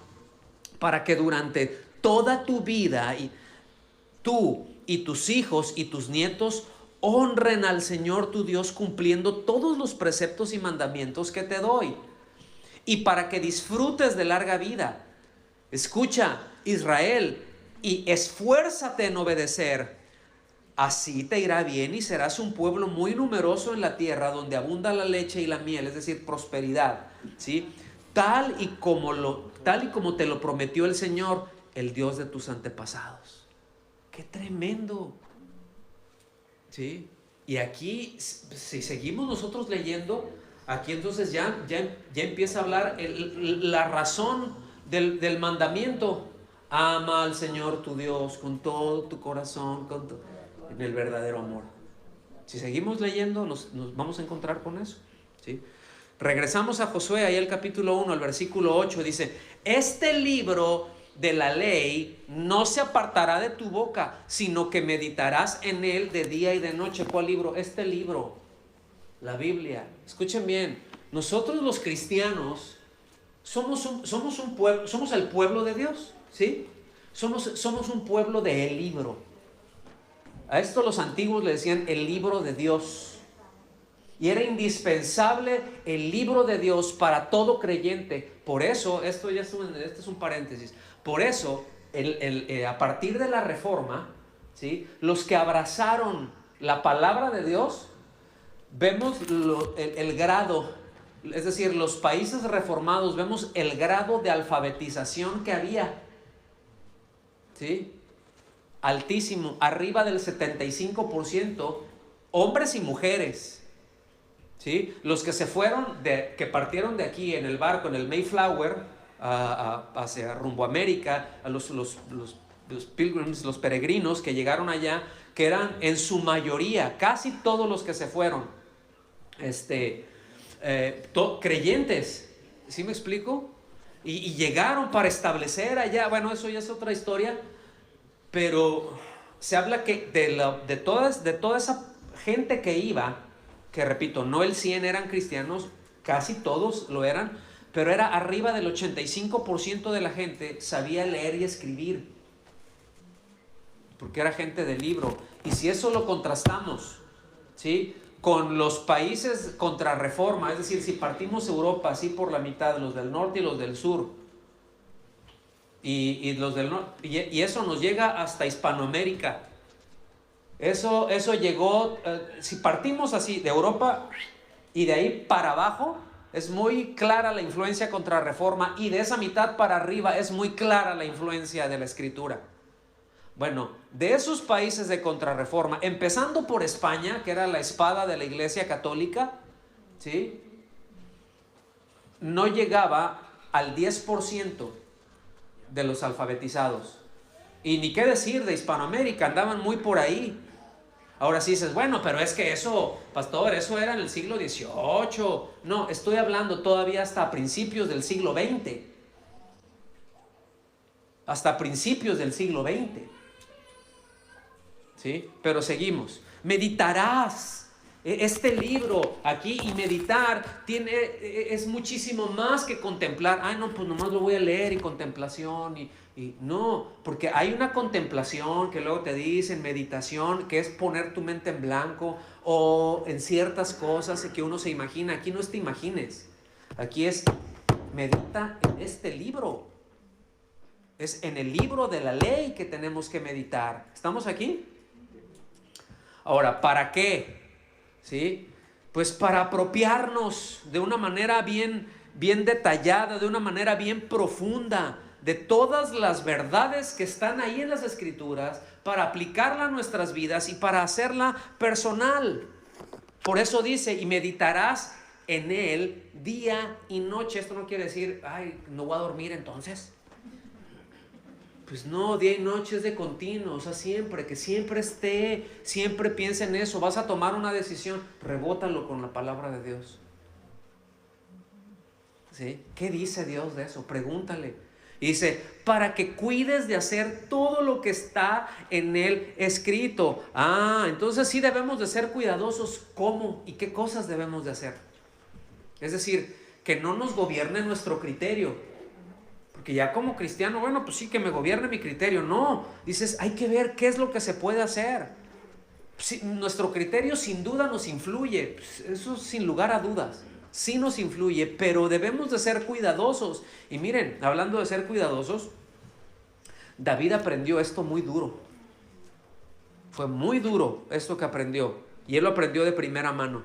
para que durante toda tu vida tú y tus hijos y tus nietos honren al Señor tu Dios, cumpliendo todos los preceptos y mandamientos que te doy, y para que disfrutes de larga vida. Escucha, Israel, y esfuérzate en obedecer. Así te irá bien y serás un pueblo muy numeroso en la tierra donde abunda la leche y la miel, es decir, prosperidad, ¿sí? Tal y como te lo prometió el Señor, el Dios de tus antepasados. ¡Qué tremendo! ¿Sí? Y aquí, si seguimos nosotros leyendo, aquí entonces ya empieza a hablar la razón del mandamiento. Ama al Señor tu Dios con todo tu corazón, en el verdadero amor. Si seguimos leyendo, nos vamos a encontrar con eso, ¿sí? Regresamos a Josué, ahí el capítulo 1, el versículo 8, dice: este libro de la ley no se apartará de tu boca, sino que meditarás en él de día y de noche. ¿Cuál libro? Este libro, la Biblia. Escuchen bien, nosotros los cristianos somos un pueblo, somos el pueblo de Dios, ¿sí? Somos un pueblo del libro. A esto los antiguos le decían el libro de Dios. Y era indispensable el libro de Dios para todo creyente. Por eso, este es un paréntesis. Por eso, a partir de la Reforma, ¿sí?, los que abrazaron la palabra de Dios, vemos el grado, es decir, los países reformados, vemos el grado de alfabetización que había, ¿sí? Altísimo, arriba del 75%, hombres y mujeres. ¿Sí? Los que se fueron, que partieron de aquí en el barco, en el Mayflower, hacia rumbo a América, a los pilgrims, los peregrinos que llegaron allá, que eran en su mayoría, casi todos los que se fueron, creyentes, ¿sí me explico? Y llegaron para establecer allá, bueno, eso ya es otra historia, pero se habla que de toda esa gente que iba, que repito, no el 100 eran cristianos, casi todos lo eran, pero era arriba del 85% de la gente sabía leer y escribir, porque era gente de libro. Y si eso lo contrastamos, ¿sí?, con los países contrarreforma, es decir, si partimos Europa así por la mitad, los del norte y los del sur, y los del norte, y eso nos llega hasta Hispanoamérica. Eso llegó, si partimos así de Europa y de ahí para abajo, es muy clara la influencia contrarreforma, y de esa mitad para arriba es muy clara la influencia de la Escritura. Bueno, de esos países de contrarreforma, empezando por España, que era la espada de la Iglesia Católica, ¿sí?, no llegaba al 10% de los alfabetizados. Y ni qué decir de Hispanoamérica, andaban muy por ahí. Ahora sí dices, bueno, pero es que eso, pastor, eso era en el siglo XVIII. No, estoy hablando todavía hasta principios del siglo XX. Hasta principios del siglo XX. ¿Sí? Pero seguimos. Meditarás. Este libro aquí, y meditar es muchísimo más que contemplar. Ay, no, pues nomás lo voy a leer y contemplación. Y no, porque hay una contemplación que luego te dicen, meditación, que es poner tu mente en blanco o en ciertas cosas que uno se imagina. Aquí no es te imagines. Aquí es medita en este libro. Es en el libro de la ley que tenemos que meditar. ¿Estamos aquí? Ahora, ¿para qué? ¿Sí? Pues para apropiarnos de una manera bien detallada, de una manera bien profunda, de todas las verdades que están ahí en las Escrituras, para aplicarla a nuestras vidas y para hacerla personal. Por eso dice, y meditarás en él día y noche. Esto no quiere decir, ay, no voy a dormir entonces. Pues no, día y noche es de continuo, o sea, siempre, que siempre esté, siempre piensa en eso. Vas a tomar una decisión, rebótalo con la palabra de Dios. ¿Sí? ¿Qué dice Dios de eso? Pregúntale. Y dice, para que cuides de hacer todo lo que está en él escrito. Entonces sí debemos de ser cuidadosos. ¿Cómo? ¿Y qué cosas debemos de hacer? Es decir, que no nos gobierne nuestro criterio. Porque ya como cristiano, bueno, pues sí, que me gobierne mi criterio. No, dices, hay que ver qué es lo que se puede hacer. Sí, nuestro criterio sin duda nos influye, eso sin lugar a dudas, sí nos influye, pero debemos de ser cuidadosos. Y miren, hablando de ser cuidadosos, David aprendió esto muy duro. Fue muy duro esto que aprendió, y él lo aprendió de primera mano.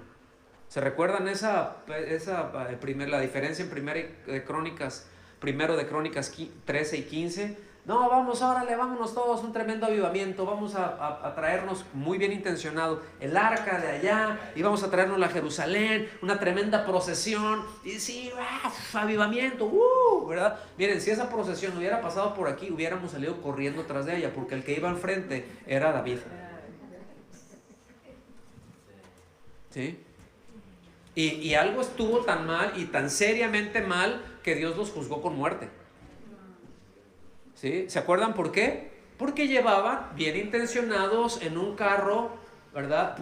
¿Se recuerdan la diferencia en primero de Crónicas 13 y 15? No, vamos, órale, vámonos todos, un tremendo avivamiento. Vamos a traernos, muy bien intencionado, el arca de allá, y vamos a traernos la Jerusalén, una tremenda procesión. Y sí, avivamiento, ¿verdad? Miren, si esa procesión hubiera pasado por aquí, hubiéramos salido corriendo tras de ella, porque el que iba al frente era David. ¿Sí? Y algo estuvo tan mal y tan seriamente mal que Dios los juzgó con muerte. ¿Sí? ¿Se acuerdan por qué? Porque llevaban bien intencionados en un carro, ¿verdad?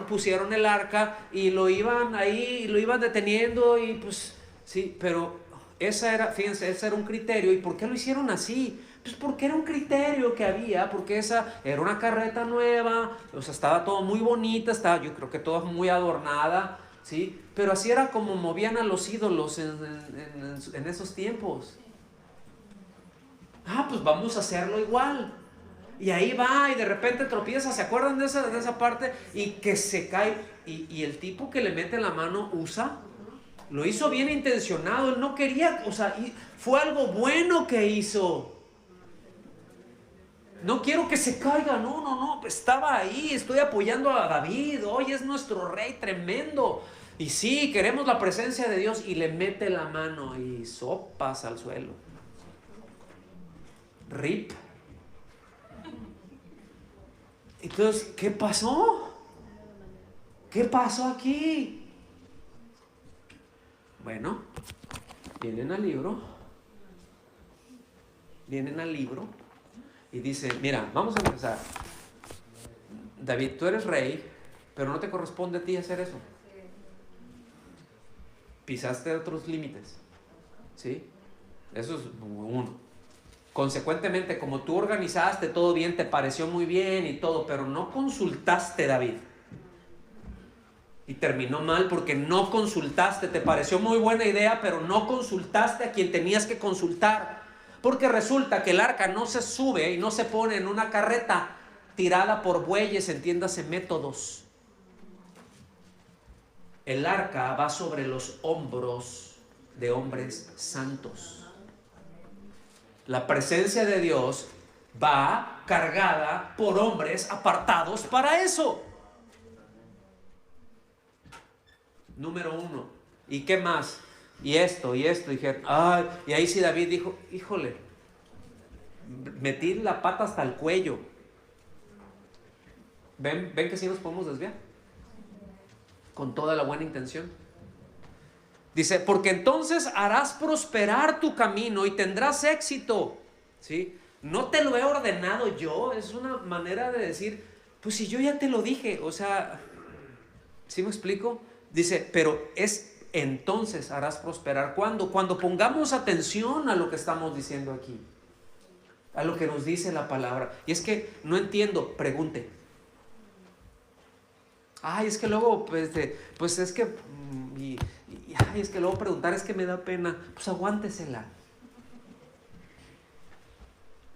Pusieron el arca y lo iban ahí, y lo iban deteniendo, y pues sí, pero fíjense, ese era un criterio. ¿Y por qué lo hicieron así? Pues porque era un criterio que había, porque esa era una carreta nueva, o sea, estaba todo muy bonita, yo creo que toda muy adornada, ¿sí? Pero así era como movían a los ídolos en esos tiempos. Pues vamos a hacerlo igual. Y ahí va, y de repente tropieza. ¿Se acuerdan de esa parte? Y que se cae. Y el tipo que le mete la mano lo hizo bien intencionado. Él no quería, o sea, fue algo bueno que hizo. No quiero que se caiga, no, estaba ahí, estoy apoyando a David. Hoy es nuestro rey tremendo. Y sí, queremos la presencia de Dios. Y le mete la mano y sopas al suelo. RIP. Entonces, ¿qué pasó? ¿Qué pasó aquí? Bueno, vienen al libro y dice, mira, vamos a empezar. David, tú eres rey, pero no te corresponde a ti hacer eso. Pisaste otros límites, ¿sí? Eso es uno. Consecuentemente, como tú organizaste todo bien, te pareció muy bien y todo, pero no consultaste, David. Y terminó mal porque no consultaste. Te pareció muy buena idea, pero no consultaste a quien tenías que consultar. Porque resulta que el arca no se sube y no se pone en una carreta tirada por bueyes, entiéndase, métodos. El arca va sobre los hombros de hombres santos. La presencia de Dios va cargada por hombres apartados para eso. Número uno. ¿Y qué más? Y esto. Dije, ay, y ahí sí David dijo, híjole, metí la pata hasta el cuello. ¿Ven que sí nos podemos desviar? Con toda la buena intención. Dice, porque entonces harás prosperar tu camino y tendrás éxito. ¿Sí? No te lo he ordenado yo. Es una manera de decir, pues si yo ya te lo dije. O sea, ¿sí me explico? Dice, pero es entonces harás prosperar. ¿Cuándo? Cuando pongamos atención a lo que estamos diciendo aquí. A lo que nos dice la palabra. Y es que no entiendo, pregunte. Ay, es que luego, pues es que... ay, es que luego preguntar es que me da pena. Pues aguántesela.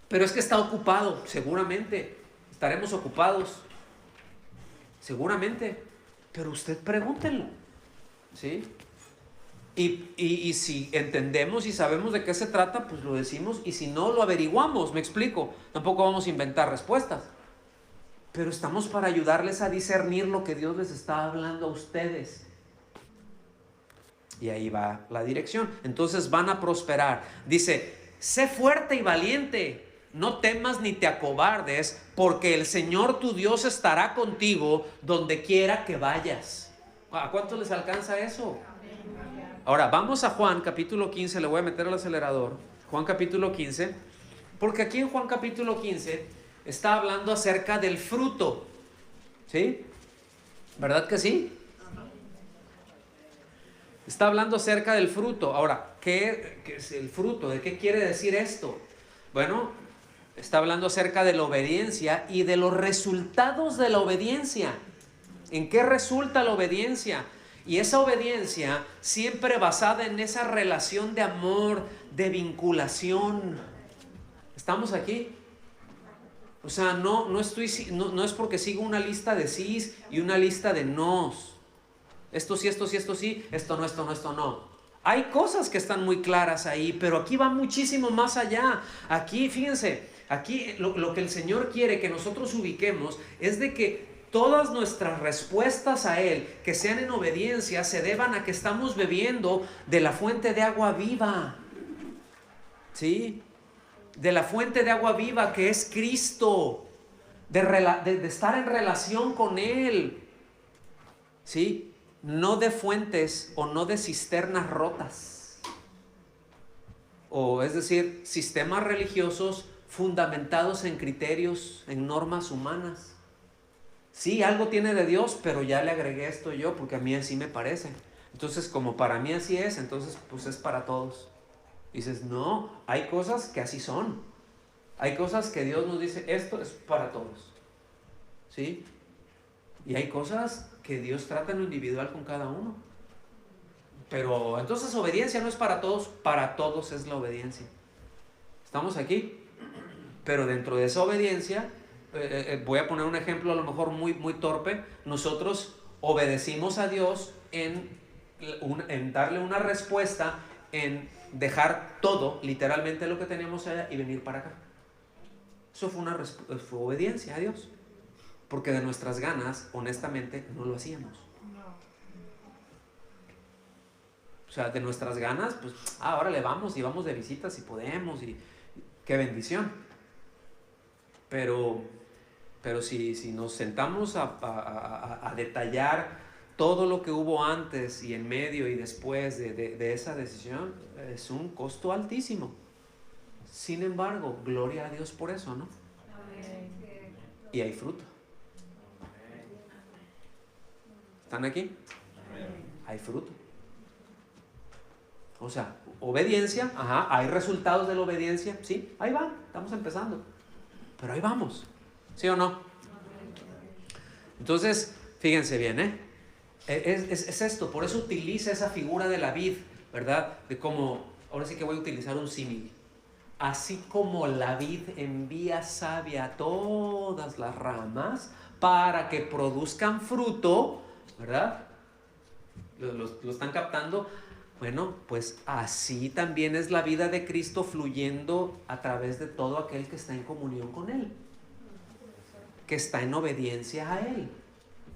Pero es que está ocupado, seguramente. Estaremos ocupados. Seguramente. Pero usted pregúntelo. ¿Sí? Y si entendemos y sabemos de qué se trata, pues lo decimos. Y si no, lo averiguamos. Me explico. Tampoco vamos a inventar respuestas. Pero estamos para ayudarles a discernir lo que Dios les está hablando a ustedes. Y ahí va la dirección. Entonces van a prosperar. Dice, sé fuerte y valiente. No temas ni te acobardes, porque el Señor tu Dios estará contigo donde quiera que vayas. ¿A cuántos les alcanza eso? Ahora, vamos a Juan capítulo 15. Le voy a meter al acelerador. Juan capítulo 15. Porque aquí en Juan capítulo 15 está hablando acerca del fruto. ¿Sí? ¿Verdad que sí? Está hablando acerca del fruto. Ahora, ¿qué es el fruto? ¿De qué quiere decir esto? Bueno, está hablando acerca de la obediencia y de los resultados de la obediencia. ¿En qué resulta la obediencia? Y esa obediencia siempre basada en esa relación de amor, de vinculación. ¿Estamos aquí? O sea, no es porque sigo una lista de sís y una lista de nos. Esto sí, esto sí, esto sí, esto no, esto no, esto no. Hay cosas que están muy claras ahí, pero aquí va muchísimo más allá. Aquí, fíjense, aquí lo que el Señor quiere que nosotros ubiquemos es de que todas nuestras respuestas a Él, que sean en obediencia, se deban a que estamos bebiendo de la fuente de agua viva. ¿Sí? De la fuente de agua viva que es Cristo. De estar en relación con Él. ¿Sí? No de fuentes o no de cisternas rotas. O es decir, sistemas religiosos fundamentados en criterios, en normas humanas. Sí, algo tiene de Dios, pero ya le agregué esto yo porque a mí así me parece. Entonces, como para mí así es, entonces pues es para todos. Dices, no, hay cosas que así son. Hay cosas que Dios nos dice, esto es para todos. ¿Sí? Y hay cosas que Dios trata en lo individual con cada uno. Pero entonces obediencia no es para todos es la obediencia. ¿Estamos aquí? Pero dentro de esa obediencia, voy a poner un ejemplo a lo mejor muy, muy torpe. Nosotros obedecimos a Dios en darle una respuesta, en dejar todo, literalmente lo que teníamos allá y venir para acá. Eso fue obediencia a Dios. Porque de nuestras ganas, honestamente, no lo hacíamos. O sea, de nuestras ganas, pues, ahora le vamos y vamos de visitas si podemos y qué bendición. Pero si nos sentamos a detallar todo lo que hubo antes y en medio y después de esa decisión, es un costo altísimo. Sin embargo, gloria a Dios por eso, ¿no? Y hay fruto. ¿Están aquí? Hay fruto. O sea, obediencia, hay resultados de la obediencia, sí, ahí van, estamos empezando. Pero ahí vamos, ¿sí o no? Entonces, fíjense bien, es esto, por eso utiliza esa figura de la vid, ¿verdad? De cómo, ahora sí que voy a utilizar un símil. Así como la vid envía savia a todas las ramas para que produzcan fruto, ¿verdad? ¿Lo están captando? Bueno, pues así también es la vida de Cristo fluyendo a través de todo aquel que está en comunión con Él, que está en obediencia a Él.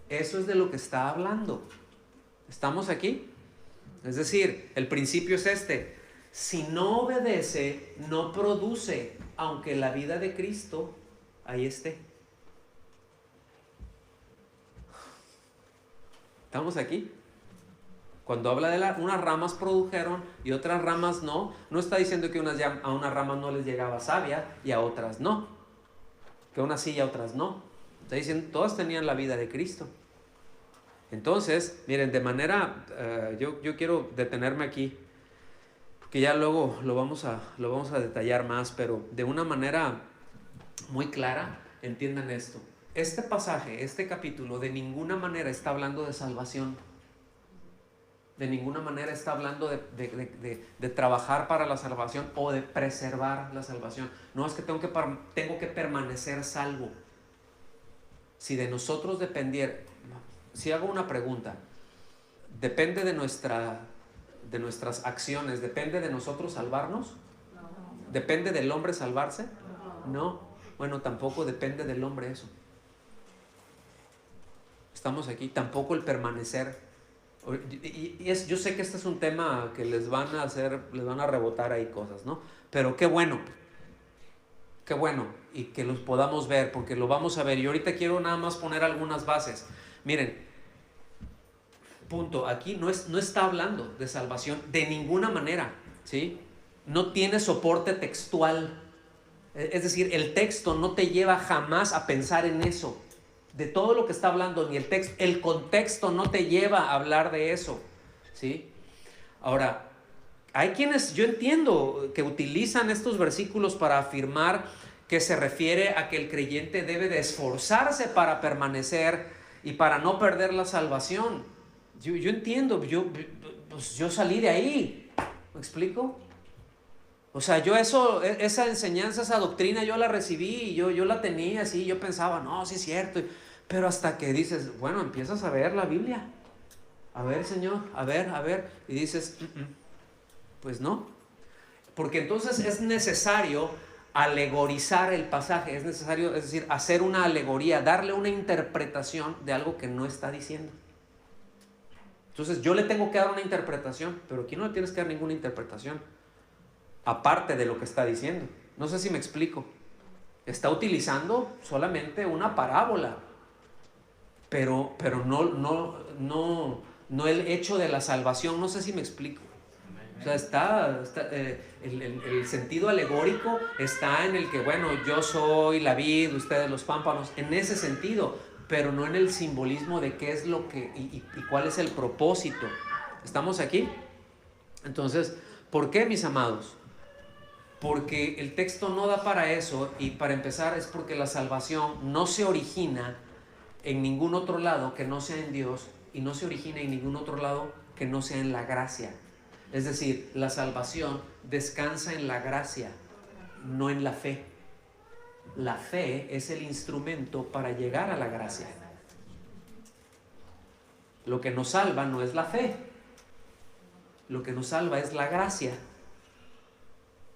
Eso es de lo que está hablando. ¿Estamos aquí? Es decir, el principio es este: si no obedece, no produce, aunque la vida de Cristo ahí esté. ¿Estamos aquí? Cuando habla de unas ramas produjeron y otras ramas no está diciendo que a unas ramas no les llegaba savia y a otras no, que unas sí y a otras no. Está diciendo todas tenían la vida de Cristo. Entonces, miren, de manera, yo quiero detenerme aquí, porque ya luego lo vamos a detallar más, pero de una manera muy clara, entiendan esto. Este pasaje, este capítulo, de ninguna manera está hablando de salvación. De ninguna manera está hablando de trabajar para la salvación o de preservar la salvación. No, es que tengo que permanecer salvo. Si de nosotros dependiera, si hago una pregunta, ¿depende de nuestras acciones, depende de nosotros salvarnos? No. ¿Depende del hombre salvarse? No. Bueno, tampoco depende del hombre eso. Estamos aquí, tampoco el permanecer. Yo sé que este es un tema que les van a rebotar ahí cosas, ¿no? Pero qué bueno, y que los podamos ver, porque lo vamos a ver. Y ahorita quiero nada más poner algunas bases. Miren, punto, aquí no está hablando de salvación de ninguna manera, ¿sí? No tiene soporte textual, es decir, el texto no te lleva jamás a pensar en eso. De todo lo que está hablando, ni el contexto no te lleva a hablar de eso, ¿sí? Ahora, hay quienes, yo entiendo, que utilizan estos versículos para afirmar que se refiere a que el creyente debe de esforzarse para permanecer y para no perder la salvación. Yo entiendo, yo salí de ahí, ¿me explico? O sea, esa enseñanza, esa doctrina yo la recibí y yo la tenía así, yo pensaba, no, sí es cierto, pero hasta que dices, bueno, empiezas a ver la Biblia, a ver, Señor, a ver, y dices, pues no, porque entonces es necesario alegorizar el pasaje, es necesario, es decir, hacer una alegoría, darle una interpretación de algo que no está diciendo. Entonces yo le tengo que dar una interpretación, pero aquí no le tienes que dar ninguna interpretación aparte de lo que está diciendo. No sé si me explico. Está utilizando solamente una parábola, pero no el hecho de la salvación. No sé si me explico. O sea, el sentido alegórico está en el que, bueno, yo soy la vid, ustedes los pámpanos, en ese sentido, pero no en el simbolismo de qué es lo que y cuál es el propósito. ¿Estamos aquí? Entonces, ¿por qué, mis amados? Porque el texto no da para eso, y para empezar es porque la salvación no se origina en ningún otro lado que no sea en Dios, y no se origina en ningún otro lado que no sea en la gracia. Es decir, la salvación descansa en la gracia, no en la fe. La fe es el instrumento para llegar a la gracia. Lo que nos salva no es la fe, lo que nos salva es la gracia.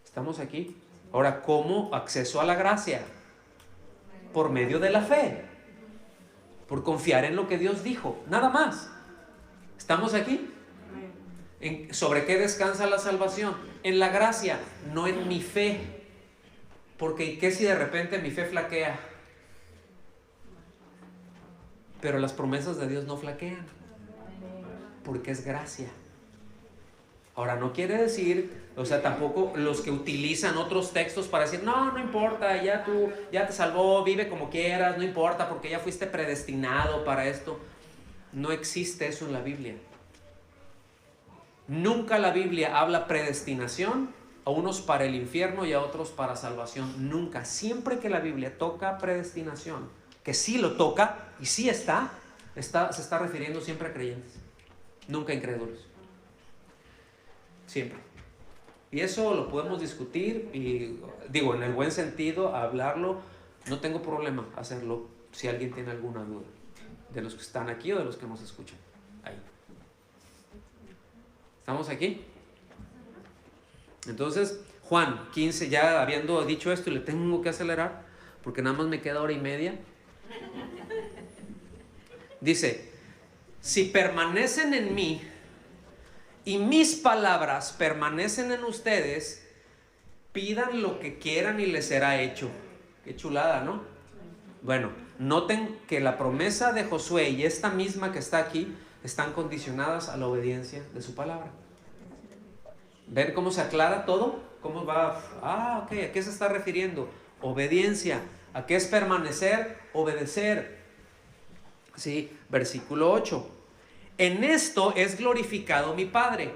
¿Estamos aquí? Ahora, ¿cómo acceso a la gracia? Por medio de la fe, por confiar en lo que Dios dijo, nada más. ¿Estamos aquí? ¿Sobre qué descansa la salvación? En la gracia, no en mi fe. Porque ¿qué si de repente mi fe flaquea? Pero las promesas de Dios no flaquean, porque es gracia. Ahora, no quiere decir, o sea, tampoco los que utilizan otros textos para decir, no importa, ya te salvó, vive como quieras, no importa, porque ya fuiste predestinado para esto. No existe eso en la Biblia. Nunca la Biblia habla predestinación, a unos para el infierno y a otros para salvación. Nunca. Siempre que la Biblia toca predestinación, que sí lo toca y sí se está refiriendo siempre a creyentes, nunca a incrédulos. Siempre. Y eso lo podemos discutir y digo, en el buen sentido, hablarlo. No tengo problema hacerlo si alguien tiene alguna duda, de los que están aquí o de los que nos escuchan. Ahí. ¿Estamos aquí? Entonces, Juan 15, ya habiendo dicho esto, y le tengo que acelerar, porque nada más me queda hora y media. Dice, si permanecen en mí y mis palabras permanecen en ustedes, pidan lo que quieran y les será hecho. Qué chulada, ¿no? Bueno, noten que la promesa de Josué y esta misma que está aquí están condicionadas a la obediencia de su palabra. ¿Ven cómo se aclara todo? ¿Cómo va? Ok, ¿a qué se está refiriendo? Obediencia. ¿A qué es permanecer? Obedecer. Sí, versículo 8. En esto es glorificado mi Padre,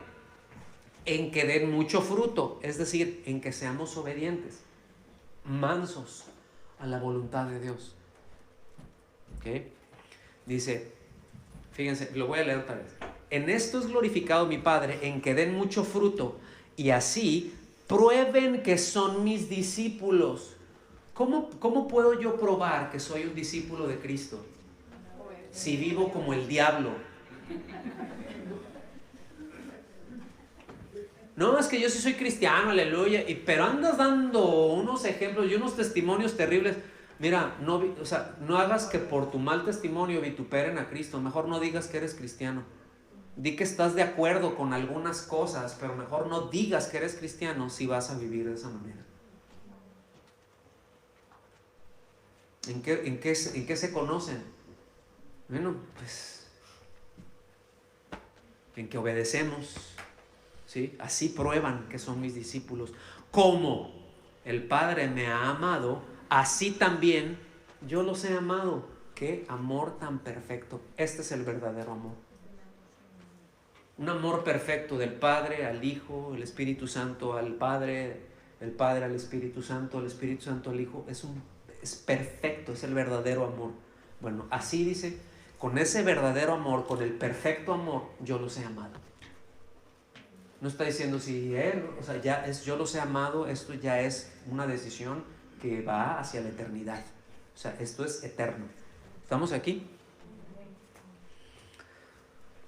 en que den mucho fruto, es decir, en que seamos obedientes, mansos a la voluntad de Dios. ¿Ok? Dice, fíjense, lo voy a leer otra vez. En esto es glorificado mi Padre, en que den mucho fruto, y así prueben que son mis discípulos. ¿Cómo puedo yo probar que soy un discípulo de Cristo? Si vivo como el diablo. No, es que yo sí soy cristiano, aleluya, pero andas dando unos ejemplos y unos testimonios terribles. Mira, no hagas que por tu mal testimonio vituperen a Cristo. Mejor no digas que eres cristiano. Di que estás de acuerdo con algunas cosas, pero mejor no digas que eres cristiano si vas a vivir de esa manera. ¿En qué se conocen? Bueno, pues en que obedecemos, ¿sí? Así prueban que son mis discípulos. Como el Padre me ha amado, así también yo los he amado. ¡Qué amor tan perfecto! Este es el verdadero amor. Un amor perfecto del Padre al Hijo, el Espíritu Santo al Padre, el Padre al Espíritu Santo, el Espíritu Santo al Hijo. Es perfecto, es el verdadero amor. Bueno, así dice, con ese verdadero amor, con el perfecto amor, yo los he amado. No está diciendo si él, yo los he amado, esto ya es una decisión que va hacia la eternidad. O sea, esto es eterno. ¿Estamos aquí?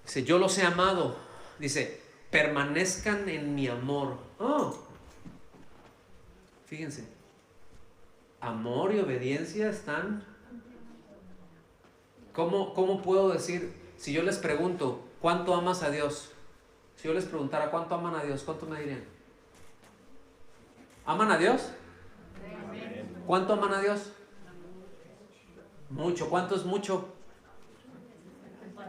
Dice, yo los he amado. Dice, permanezcan en mi amor. Fíjense, amor y obediencia están. ¿Cómo puedo decir? Si yo les pregunto, ¿cuánto amas a Dios? Si yo les preguntara, ¿cuánto aman a Dios? ¿Cuánto me dirían? ¿Aman a Dios? ¿Cuánto aman a Dios? Mucho. ¿Cuánto es mucho?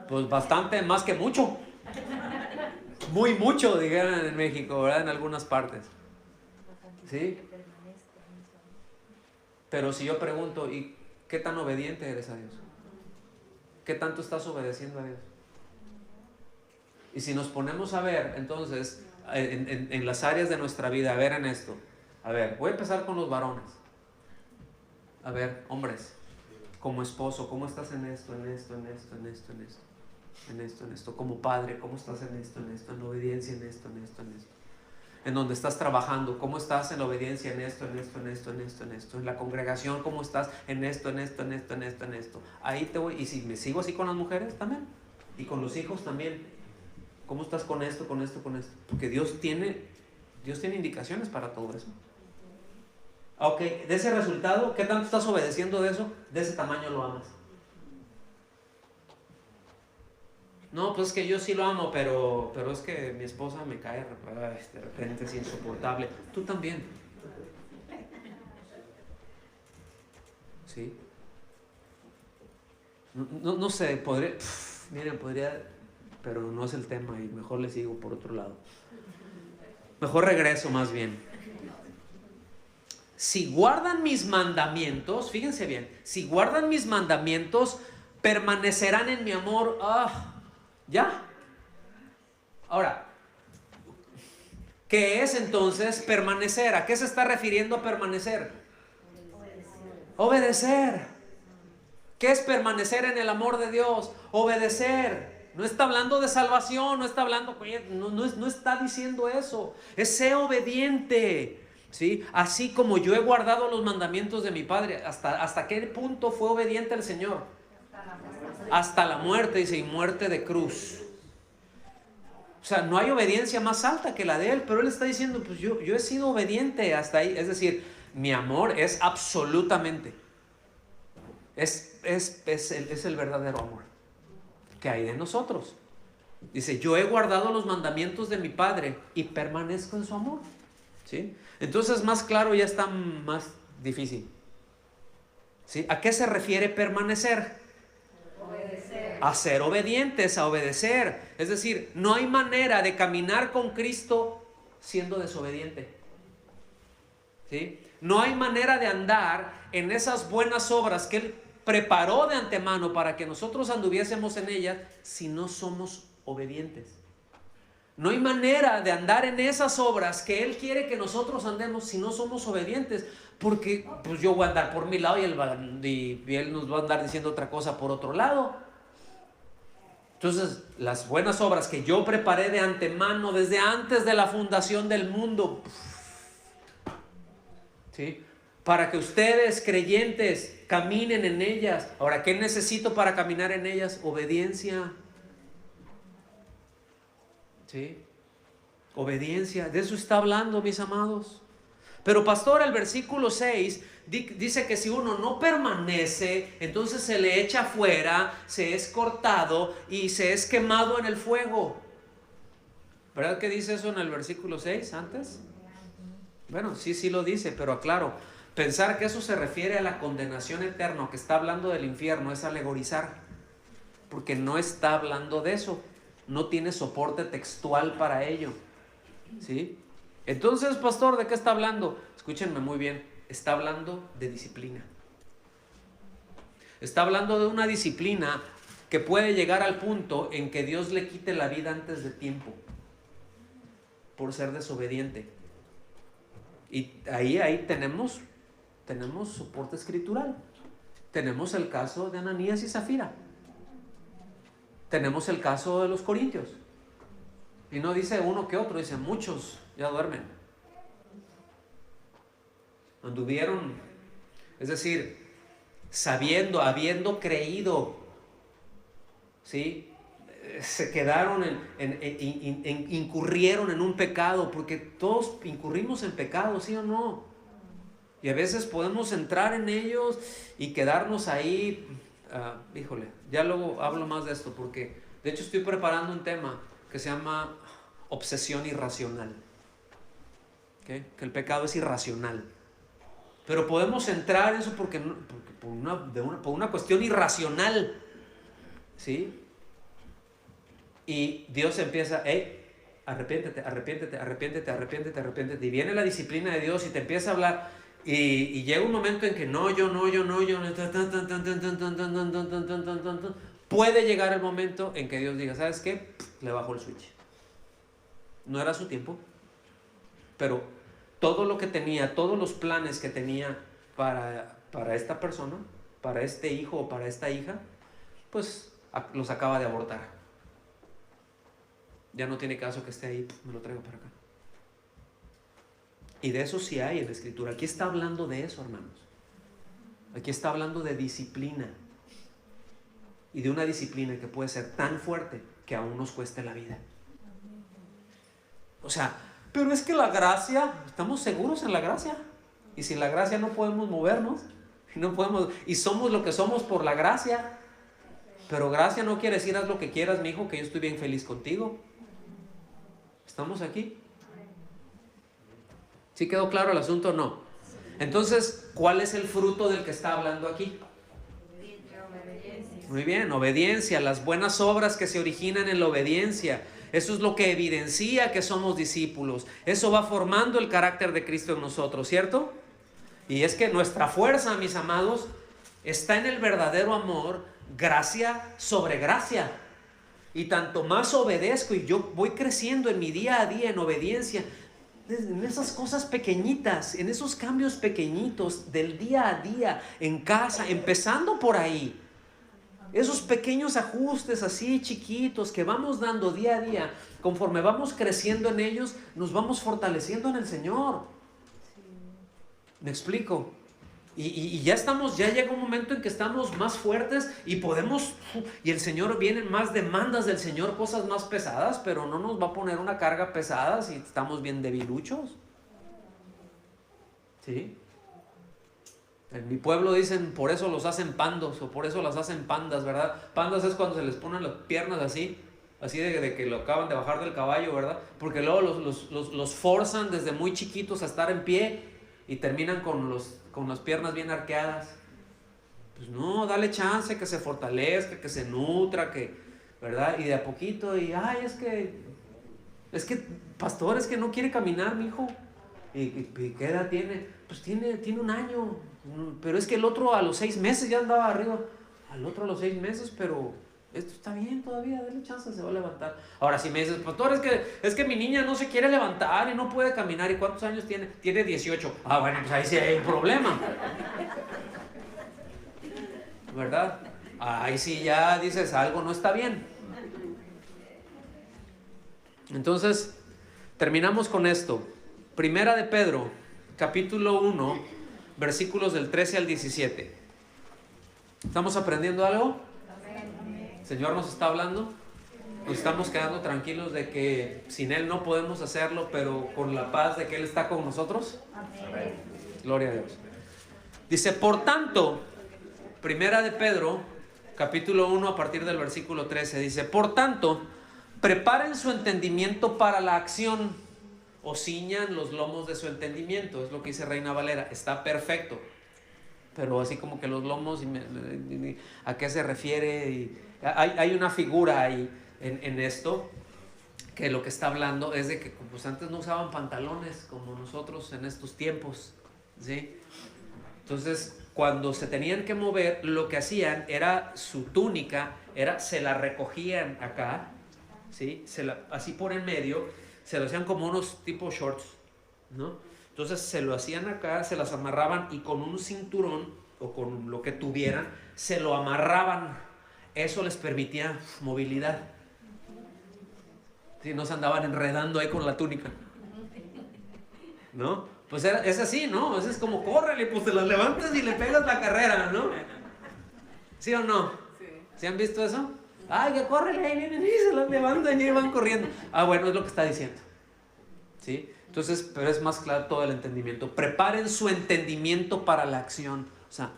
Pues bastante, más que mucho. Muy mucho, dijeron en México, ¿verdad? En algunas partes. ¿Sí? Pero si yo pregunto, ¿y qué tan obediente eres a Dios? ¿Qué tanto estás obedeciendo a Dios? Y si nos ponemos a ver, entonces, en las áreas de nuestra vida, a ver en esto. A ver, voy a empezar con los varones. A ver, hombres, como esposo, ¿cómo estás en esto, en esto, en esto, en esto, en esto? En esto, en esto. Como padre, ¿cómo estás en esto, en esto? En obediencia, en esto, en esto, en esto. En donde estás trabajando, ¿cómo estás en obediencia en esto, en esto, en esto, en esto, en esto? En la congregación, ¿cómo estás en esto, en esto, en esto, en esto, en esto? Ahí te voy. Y si me sigo así con las mujeres también. Y con los hijos también. ¿Cómo estás con esto, con esto, con esto? Porque Dios tiene indicaciones para todo eso. Ok, de ese resultado, ¿qué tanto estás obedeciendo de eso? De ese tamaño lo amas. No, pues es que yo sí lo amo, pero es que mi esposa me cae de repente, es insoportable. Tú también. ¿Sí? No sé, podría, pero no es el tema y mejor le sigo por otro lado. Mejor regreso más bien. Si guardan mis mandamientos, fíjense bien, si guardan mis mandamientos, permanecerán en mi amor. Ya. Ahora, ¿qué es entonces permanecer? ¿A qué se está refiriendo permanecer? Obedecer. ¿Qué es permanecer en el amor de Dios? Obedecer. No está hablando de salvación, no está hablando, no está diciendo eso. Es ser obediente. ¿Sí? Así como yo he guardado los mandamientos de mi Padre. ¿Hasta qué punto fue obediente el Señor? Hasta la muerte, dice, y muerte de cruz. O sea, no hay obediencia más alta que la de Él, pero Él está diciendo, pues yo he sido obediente hasta ahí. Es decir, mi amor es absolutamente, es el verdadero amor que hay de nosotros. Dice, yo he guardado los mandamientos de mi Padre y permanezco en su amor. ¿Sí? Entonces más claro, ya está más difícil. ¿Sí? ¿A qué se refiere permanecer? Obedecer. A ser obedientes, a obedecer. Es decir, no hay manera de caminar con Cristo siendo desobediente. ¿Sí? No hay manera de andar en esas buenas obras que Él preparó de antemano para que nosotros anduviésemos en ellas si no somos obedientes. No hay manera de andar en esas obras que Él quiere que nosotros andemos si no somos obedientes. Porque pues yo voy a andar por mi lado y Él nos va a andar diciendo otra cosa por otro lado. Entonces, las buenas obras que yo preparé de antemano, desde antes de la fundación del mundo, ¿sí? Para que ustedes, creyentes, caminen en ellas. Ahora, ¿qué necesito para caminar en ellas? Obediencia. ¿Sí? Obediencia. De eso está hablando, mis amados. Pero pastor, el versículo 6 dice que si uno no permanece, entonces se le echa afuera, se es cortado y se es quemado en el fuego. ¿Verdad que dice eso en el versículo 6 antes? Bueno, sí lo dice, pero aclaro, pensar que eso se refiere a la condenación eterna, que está hablando del infierno, es alegorizar, porque no está hablando de eso, no tiene soporte textual para ello. ¿Sí? Entonces, pastor, ¿de qué está hablando? Escúchenme muy bien, está hablando de disciplina. Está hablando de una disciplina que puede llegar al punto en que Dios le quite la vida antes de tiempo por ser desobediente. Y ahí tenemos soporte escritural. Tenemos el caso de Ananías y Zafira. Tenemos el caso de los corintios. Y no dice uno que otro, dice muchos ya duermen. Anduvieron, es decir, sabiendo, habiendo creído, ¿sí? Se quedaron incurrieron en un pecado, porque todos incurrimos en pecado, ¿sí o no? Y a veces podemos entrar en ellos y quedarnos ahí. Híjole, ya luego hablo más de esto, porque de hecho estoy preparando un tema que se llama obsesión irracional. ¿Okay? Que el pecado es irracional. Pero podemos entrar en eso porque por una cuestión irracional. ¿Sí? Y Dios empieza, arrepiéntete. Y viene la disciplina de Dios y te empieza a hablar. Y llega un momento en que yo. Puede llegar el momento en que Dios diga, ¿sabes qué? Le bajo el switch. No era su tiempo. Pero todo lo que tenía, todos los planes que tenía para esta persona, para este hijo o para esta hija, pues los acaba de abortar. Ya no tiene caso que esté ahí, me lo traigo para acá. Y de eso sí hay en la Escritura. Aquí está hablando de eso, hermanos. Aquí está hablando de disciplina. Y de una disciplina que puede ser tan fuerte que aún nos cueste la vida. O sea, pero es que la gracia, estamos seguros en la gracia. Y sin la gracia no podemos movernos. Y somos lo que somos por la gracia. Pero gracia no quiere decir haz lo que quieras, mi hijo, que yo estoy bien feliz contigo. ¿Estamos aquí? ¿Sí quedó claro el asunto o no? Entonces, ¿cuál es el fruto del que está hablando aquí? Muy bien, obediencia, las buenas obras que se originan en la obediencia. Eso es lo que evidencia que somos discípulos. Eso va formando el carácter de Cristo en nosotros, ¿cierto? Y es que nuestra fuerza, mis amados, está en el verdadero amor gracia sobre gracia. Y tanto más obedezco y yo voy creciendo en mi día a día en obediencia, en esas cosas pequeñitas, en esos cambios pequeñitos del día a día, en casa, empezando por ahí. Esos pequeños ajustes así chiquitos que vamos dando día a día, conforme vamos creciendo en ellos, nos vamos fortaleciendo en el Señor. ¿Me explico? Y ya llega un momento en que estamos más fuertes y podemos, y el Señor, vienen más demandas del Señor, cosas más pesadas, pero no nos va a poner una carga pesada si estamos bien debiluchos. ¿Sí? En mi pueblo dicen, por eso los hacen pandos, o por eso las hacen pandas, ¿verdad? Pandas es cuando se les ponen las piernas así de que lo acaban de bajar del caballo, ¿verdad? Porque luego los forzan desde muy chiquitos a estar en pie y terminan con las piernas bien arqueadas. Pues no, dale chance que se fortalezca, que se nutra, ¿verdad? Y de a poquito, es que pastor, es que no quiere caminar, mi hijo. ¿Y qué edad tiene? Pues tiene 1 año, pero es que el otro a los 6 meses ya andaba arriba. Al otro a los 6 meses, pero esto está bien todavía, dale chance, se va a levantar. Ahora si me dices, pastor, es que mi niña no se quiere levantar y no puede caminar. ¿Y cuántos años tiene? Tiene 18. Bueno, pues ahí sí hay un problema, ¿verdad? Ahí sí ya dices, algo no está bien. Entonces, terminamos con esto. Primera de Pedro, capítulo 1, versículos del 13 al 17. ¿Estamos aprendiendo algo? ¿El Señor nos está hablando? Nos estamos quedando tranquilos de que sin Él no podemos hacerlo, pero con la paz de que Él está con nosotros. Amén. Gloria a Dios. Dice, por tanto, Primera de Pedro, capítulo 1, a partir del versículo 13, dice, por tanto, preparen su entendimiento para la acción, o ciñan los lomos de su entendimiento. Es lo que dice Reina Valera. Está perfecto, pero así como que los lomos, ¿a qué se refiere? Hay una figura ahí en esto, que lo que está hablando es de que pues antes no usaban pantalones como nosotros en estos tiempos, ¿sí? Entonces, cuando se tenían que mover, lo que hacían era su túnica, se la recogían acá, ¿sí? Así por en medio, se lo hacían como unos tipo shorts, ¿no? Entonces se lo hacían acá, se las amarraban y con un cinturón o con lo que tuvieran, se lo amarraban. Eso les permitía movilidad. Sí, no se andaban enredando ahí con la túnica, ¿no? Pues es así, ¿no? Es como, córrele, pues te las levantas y le pegas la carrera, ¿no? ¿Sí o no? Sí. ¿Sí han visto eso? Que córrele, ahí vienen y se las levantan y van corriendo. Bueno, es lo que está diciendo, ¿sí? Entonces, pero es más claro todo el entendimiento. Preparen su entendimiento para la acción. O sea,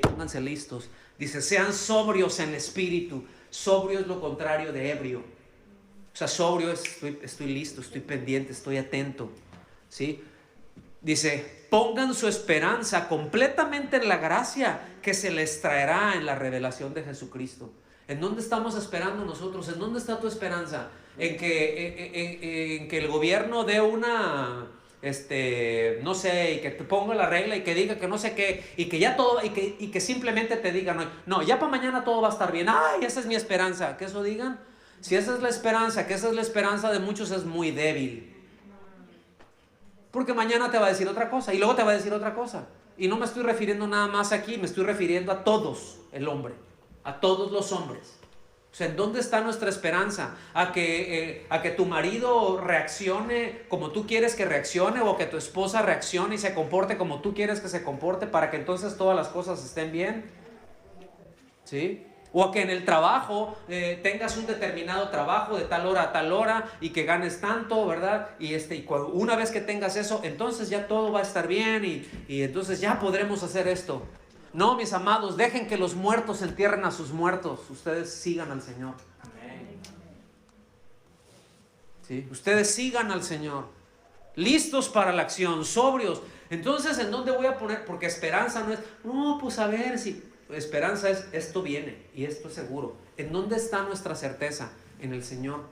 pónganse listos. Dice, sean sobrios en espíritu. Sobrio es lo contrario de ebrio. O sea, sobrio es estoy listo, estoy pendiente, estoy atento, ¿sí? Dice, pongan su esperanza completamente en la gracia que se les traerá en la revelación de Jesucristo. ¿En dónde estamos esperando nosotros? ¿En dónde está tu esperanza? ¿En que el gobierno dé una, no sé, y que te ponga la regla y que diga que no sé qué, y que ya todo, y que simplemente te digan, no, ya para mañana todo va a estar bien? Esa es mi esperanza. Que eso digan. Si esa es la esperanza, que esa es la esperanza de muchos, es muy débil. Porque mañana te va a decir otra cosa, y luego te va a decir otra cosa. Y no me estoy refiriendo nada más aquí, me estoy refiriendo a todos el hombre. A todos los hombres. O sea, ¿en dónde está nuestra esperanza? ¿A que tu marido reaccione como tú quieres que reaccione? ¿O que tu esposa reaccione y se comporte como tú quieres que se comporte para que entonces todas las cosas estén bien? ¿Sí? O a que en el trabajo tengas un determinado trabajo de tal hora a tal hora y que ganes tanto, ¿verdad? Y una vez que tengas eso, entonces ya todo va a estar bien y entonces ya podremos hacer esto. No, mis amados, dejen que los muertos entierren a sus muertos. Ustedes sigan al Señor. Amén. ¿Sí? Ustedes sigan al Señor. Listos para la acción, sobrios. Entonces, ¿en dónde voy a poner? Porque esperanza no es, no, pues a ver si... Esperanza es, esto viene y esto es seguro. ¿En dónde está nuestra certeza? En el Señor.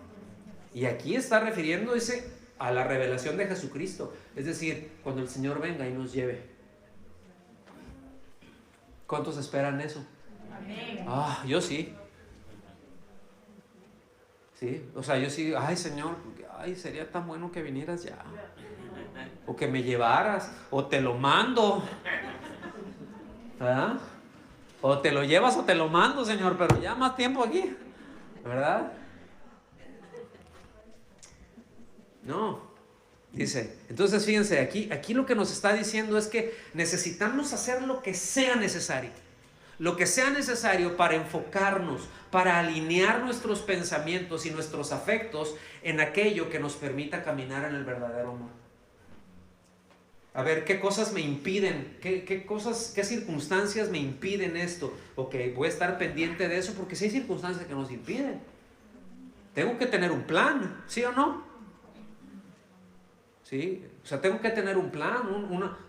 Y aquí está refiriendo, dice, a la revelación de Jesucristo. Es decir, cuando el Señor venga y nos lleve. ¿Cuántos esperan eso? Ah, yo sí. Sí, o sea, yo sí, ay Señor, ay, sería tan bueno que vinieras ya. O que me llevaras, o te lo mando. ¿Verdad? O te lo llevas o te lo mando, Señor, pero ya más tiempo aquí. ¿Verdad? No. Dice, entonces fíjense, aquí lo que nos está diciendo es que necesitamos hacer lo que sea necesario. Lo que sea necesario para enfocarnos, para alinear nuestros pensamientos y nuestros afectos en aquello que nos permita caminar en el verdadero amor. A ver, ¿qué cosas me impiden? ¿Qué cosas, qué circunstancias me impiden esto? Ok, voy a estar pendiente de eso porque sí hay circunstancias que nos impiden. Tengo que tener un plan, ¿sí o no? ¿Sí? O sea, tengo que tener un plan,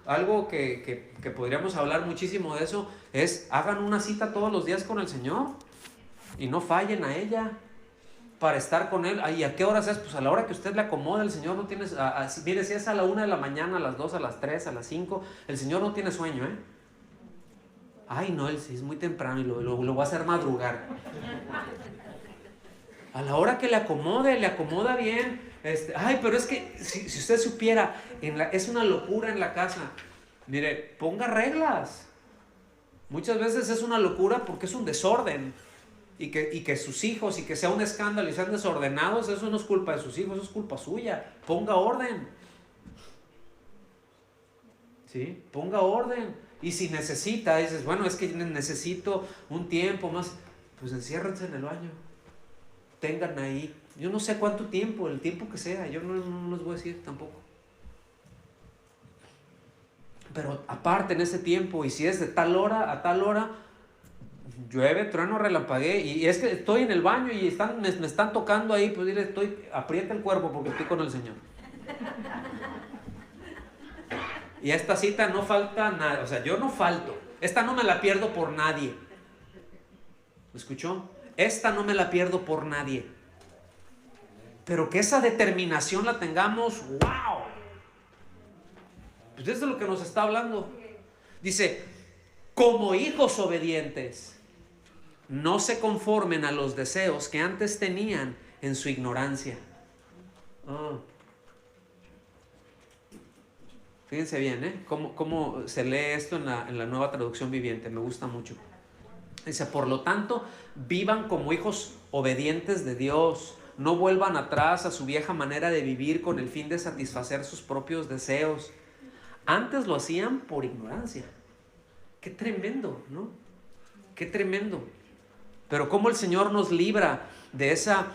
algo que podríamos hablar muchísimo de eso, es hagan una cita todos los días con el Señor y no fallen a ella para estar con Él. ¿Y a qué horas es? Pues a la hora que usted le acomode. El Señor no tiene, mire, si es a la 1 de la mañana, a las 2, a las 3, a las 5, el Señor no tiene sueño, ¿eh? Ay, no, es muy temprano y lo va a hacer madrugar. A la hora que le acomode, le acomoda bien. Ay, pero es que si usted supiera, es una locura en la casa. Mire, ponga reglas. Muchas veces es una locura porque es un desorden. Y que sus hijos, y que sea un escándalo y sean desordenados, eso no es culpa de sus hijos, eso es culpa suya. Ponga orden. ¿Sí? Ponga orden. Y si necesita, dices, bueno, es que necesito un tiempo más, pues enciérrense en el baño. Tengan ahí, yo no sé cuánto tiempo, el tiempo que sea, yo no les voy a decir tampoco. Pero aparte en ese tiempo, y si es de tal hora a tal hora, llueve, trueno, relampaguee, y es que estoy en el baño y me están tocando ahí, pues dile, aprieta el cuerpo porque estoy con el Señor. Y a esta cita no falta nada, o sea, yo no falto, esta no me la pierdo por nadie. ¿Me escuchó? Esta no me la pierdo por nadie. Pero que esa determinación la tengamos, ¡wow! Pues eso es de lo que nos está hablando. Dice, como hijos obedientes, no se conformen a los deseos que antes tenían en su ignorancia. Fíjense bien, ¿eh? Cómo se lee esto en la Nueva Traducción Viviente, me gusta mucho. Dice, por lo tanto, vivan como hijos obedientes de Dios. No vuelvan atrás a su vieja manera de vivir con el fin de satisfacer sus propios deseos. Antes lo hacían por ignorancia. Qué tremendo, ¿no? Qué tremendo. Pero cómo el Señor nos libra de esa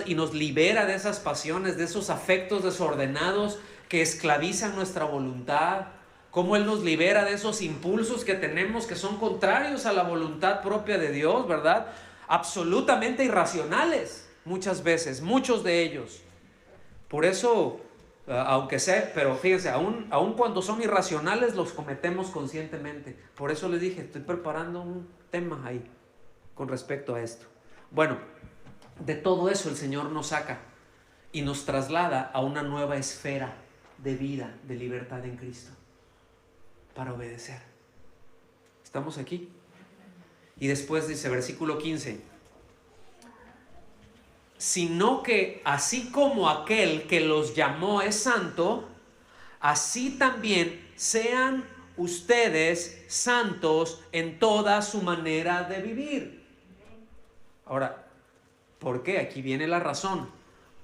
y nos libera de esas pasiones, de esos afectos desordenados que esclavizan nuestra voluntad. Cómo Él nos libera de esos impulsos que tenemos que son contrarios a la voluntad propia de Dios, ¿verdad? Absolutamente irracionales muchas veces, muchos de ellos. Por eso, aunque sea, pero fíjense, aún cuando son irracionales los cometemos conscientemente. Por eso les dije, estoy preparando un tema ahí con respecto a esto. Bueno, de todo eso el Señor nos saca y nos traslada a una nueva esfera de vida, de libertad en Cristo, para obedecer. ¿Estamos aquí? Y después dice, versículo 15, sino que así como aquel que los llamó es santo, así también sean ustedes santos en toda su manera de vivir. Ahora, ¿por qué? Aquí viene la razón.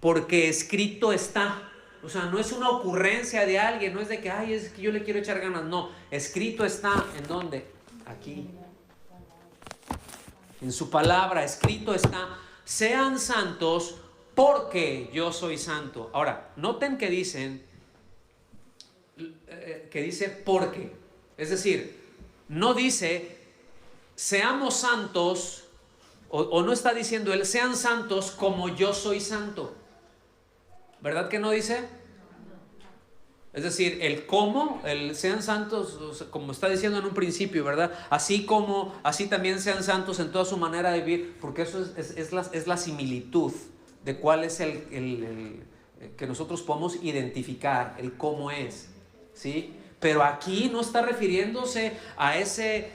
Porque escrito está. O sea, no es una ocurrencia de alguien, no es de que, ay, es que yo le quiero echar ganas. No, escrito está. ¿En dónde? Aquí. En su palabra, escrito está. Sean santos porque yo soy santo. Ahora, noten que dice porque. Es decir, no dice seamos santos, o no está diciendo él, sean santos como yo soy santo. ¿Verdad que no dice? Es decir, el cómo, sean santos, como está diciendo en un principio, ¿verdad? Así también sean santos en toda su manera de vivir, porque eso es la similitud de cuál es el que nosotros podemos identificar, el cómo es, ¿sí? Pero aquí no está refiriéndose a ese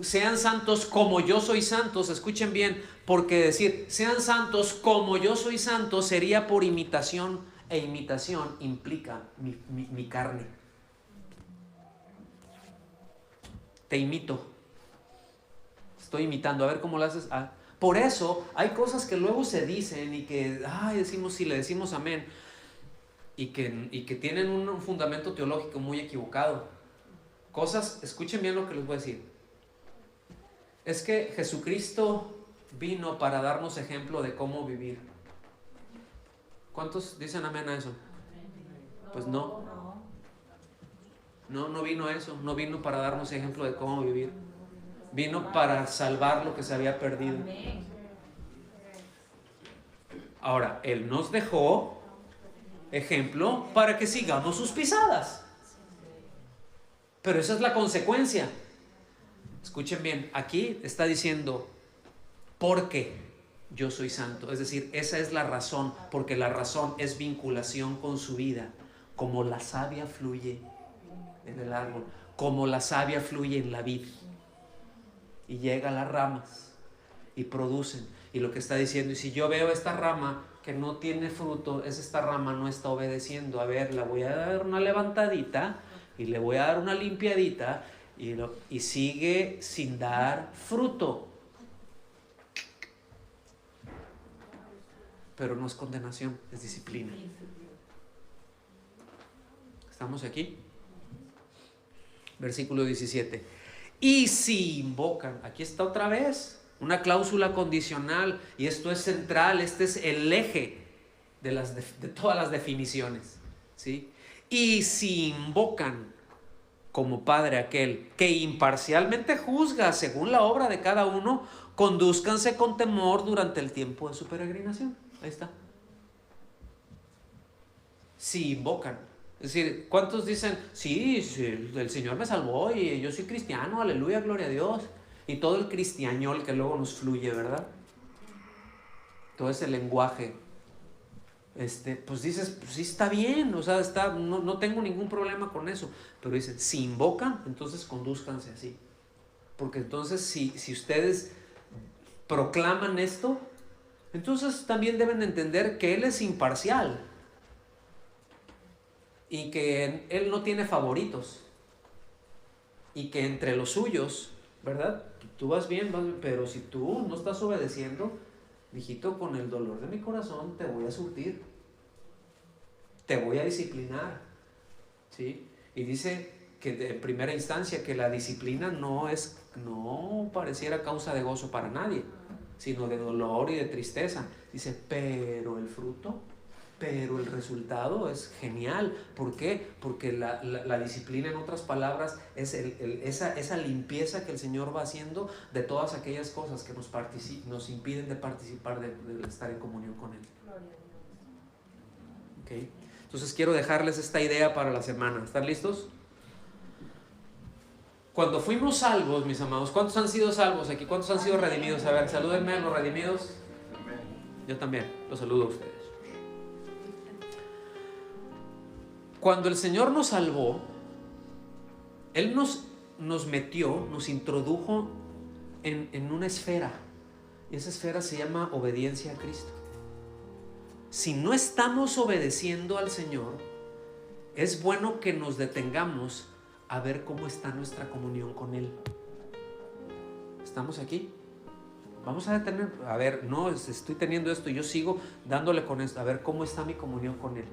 sean santos como yo soy santos, escuchen bien, porque decir sean santos como yo soy santo sería por imitación, e imitación implica mi carne. Te imito, estoy imitando, a ver cómo lo haces. Por eso hay cosas que luego se dicen y que decimos sí, le decimos amén, y que tienen un fundamento teológico muy equivocado. Cosas, escuchen bien lo que les voy a decir. Es que Jesucristo vino para darnos ejemplo de cómo vivir. ¿Cuántos dicen amén a eso? Pues no. No vino eso. No vino para darnos ejemplo de cómo vivir. Vino para salvar lo que se había perdido. Ahora, Él nos dejó ejemplo para que sigamos sus pisadas. Pero esa es la consecuencia. Escuchen bien, aquí está diciendo, porque yo soy santo. Es decir, esa es la razón, porque la razón es vinculación con su vida. Como la savia fluye en el árbol, como la savia fluye en la vid. Y llega a las ramas y producen. Y lo que está diciendo, y si yo veo esta rama que no tiene fruto, esta rama no está obedeciendo. A ver, la voy a dar una levantadita y le voy a dar una limpiadita y sigue sin dar fruto. Pero no es condenación, es disciplina. ¿Estamos aquí? Versículo 17. Y si invocan, aquí está otra vez una cláusula condicional, y esto es central, este es el eje de todas las definiciones, ¿sí? Y si invocan como Padre aquel que imparcialmente juzga según la obra de cada uno, condúzcanse con temor durante el tiempo de su peregrinación. Ahí está. Si invocan. Es decir, ¿cuántos dicen, sí, el Señor me salvó y yo soy cristiano, aleluya, gloria a Dios? Y todo el cristiañol que luego nos fluye, ¿verdad? Todo ese lenguaje. Pues dices, pues sí está bien, o sea, no tengo ningún problema con eso. Pero dicen, si invocan, entonces condúzcanse así. Porque entonces si ustedes proclaman esto, entonces también deben entender que Él es imparcial y que Él no tiene favoritos y que entre los suyos, ¿verdad? Tú vas bien, pero si tú no estás obedeciendo, hijito, con el dolor de mi corazón te voy a surtir, te voy a disciplinar, ¿sí? Y dice que en primera instancia que la disciplina no pareciera causa de gozo para nadie, sino de dolor y de tristeza. Dice, pero el fruto, pero el resultado es genial. ¿Por qué? Porque la disciplina, en otras palabras, es esa limpieza que el Señor va haciendo de todas aquellas cosas que nos impiden de participar, de estar en comunión con Él. ¿Okay? Entonces quiero dejarles esta idea para la semana. ¿Están listos? Cuando fuimos salvos, mis amados, ¿cuántos han sido salvos aquí? ¿Cuántos han sido redimidos? A ver, salúdenme a los redimidos. Yo también, los saludo a ustedes. Cuando el Señor nos salvó, Él nos metió, nos introdujo en una esfera. Y esa esfera se llama obediencia a Cristo. Si no estamos obedeciendo al Señor, es bueno que nos detengamos a ver cómo está nuestra comunión con Él. ¿Estamos aquí? Vamos a detener, a ver, no, estoy teniendo esto y yo sigo dándole con esto, a ver cómo está mi comunión con Él.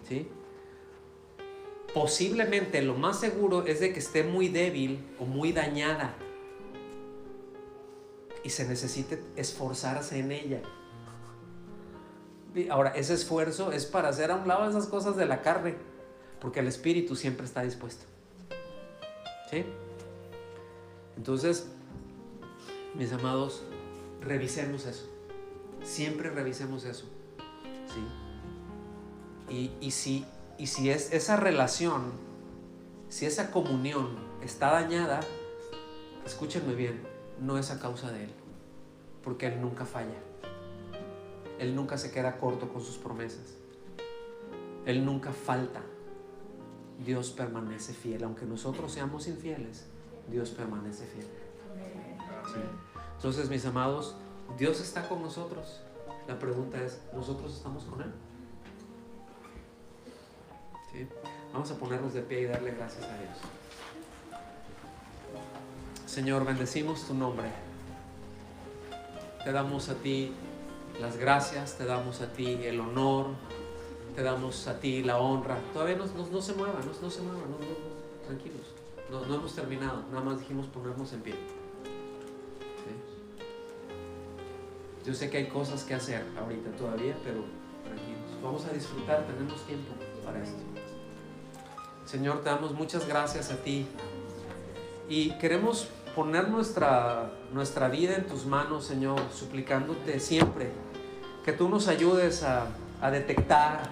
¿Sí? Posiblemente lo más seguro es de que esté muy débil o muy dañada y se necesite esforzarse en ella. Ahora, ese esfuerzo es para hacer a un lado esas cosas de la carne, porque el espíritu siempre está dispuesto. ¿Sí? Entonces, mis amados, revisemos eso. Siempre revisemos eso. ¿Sí? Y si es esa relación, si esa comunión está dañada, escúchenme bien, no es a causa de Él, porque Él nunca falla. Él nunca se queda corto con sus promesas. Él nunca falta. Dios permanece fiel. Aunque nosotros seamos infieles, Dios permanece fiel. ¿Sí? Entonces, mis amados, Dios está con nosotros. La pregunta es, ¿nosotros estamos con Él? ¿Sí? Vamos a ponernos de pie y darle gracias a Dios. Señor, bendecimos tu nombre. Te damos a ti las gracias, te damos a ti el honor, te damos a ti la honra. Todavía no se mueva, no se mueva, tranquilos. No hemos terminado, nada más dijimos ponernos en pie. ¿Sí? Yo sé que hay cosas que hacer ahorita todavía, pero tranquilos. Vamos a disfrutar, tenemos tiempo para esto. Señor, te damos muchas gracias a ti y queremos poner nuestra vida en tus manos, Señor, suplicándote siempre que tú nos ayudes a detectar,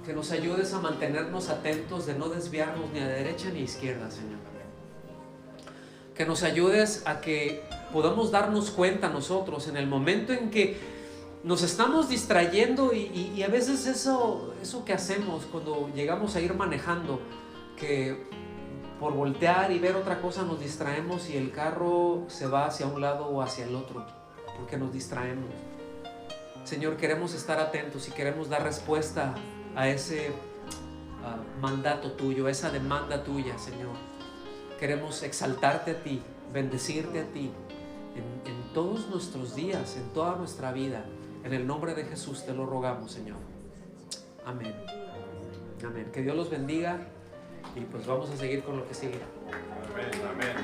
que nos ayudes a mantenernos atentos de no desviarnos ni a derecha ni a izquierda, Señor. Que nos ayudes a que podamos darnos cuenta nosotros en el momento en que nos estamos distrayendo y a veces eso que hacemos cuando llegamos a ir manejando, que por voltear y ver otra cosa nos distraemos y el carro se va hacia un lado o hacia el otro, porque nos distraemos. Señor, queremos estar atentos y queremos dar respuesta a ese mandato tuyo, a esa demanda tuya, Señor. Queremos exaltarte a ti, bendecirte a ti en todos nuestros días, en toda nuestra vida. En el nombre de Jesús te lo rogamos, Señor. Amén. Amén. Que Dios los bendiga y pues vamos a seguir con lo que sigue. Amén, amén.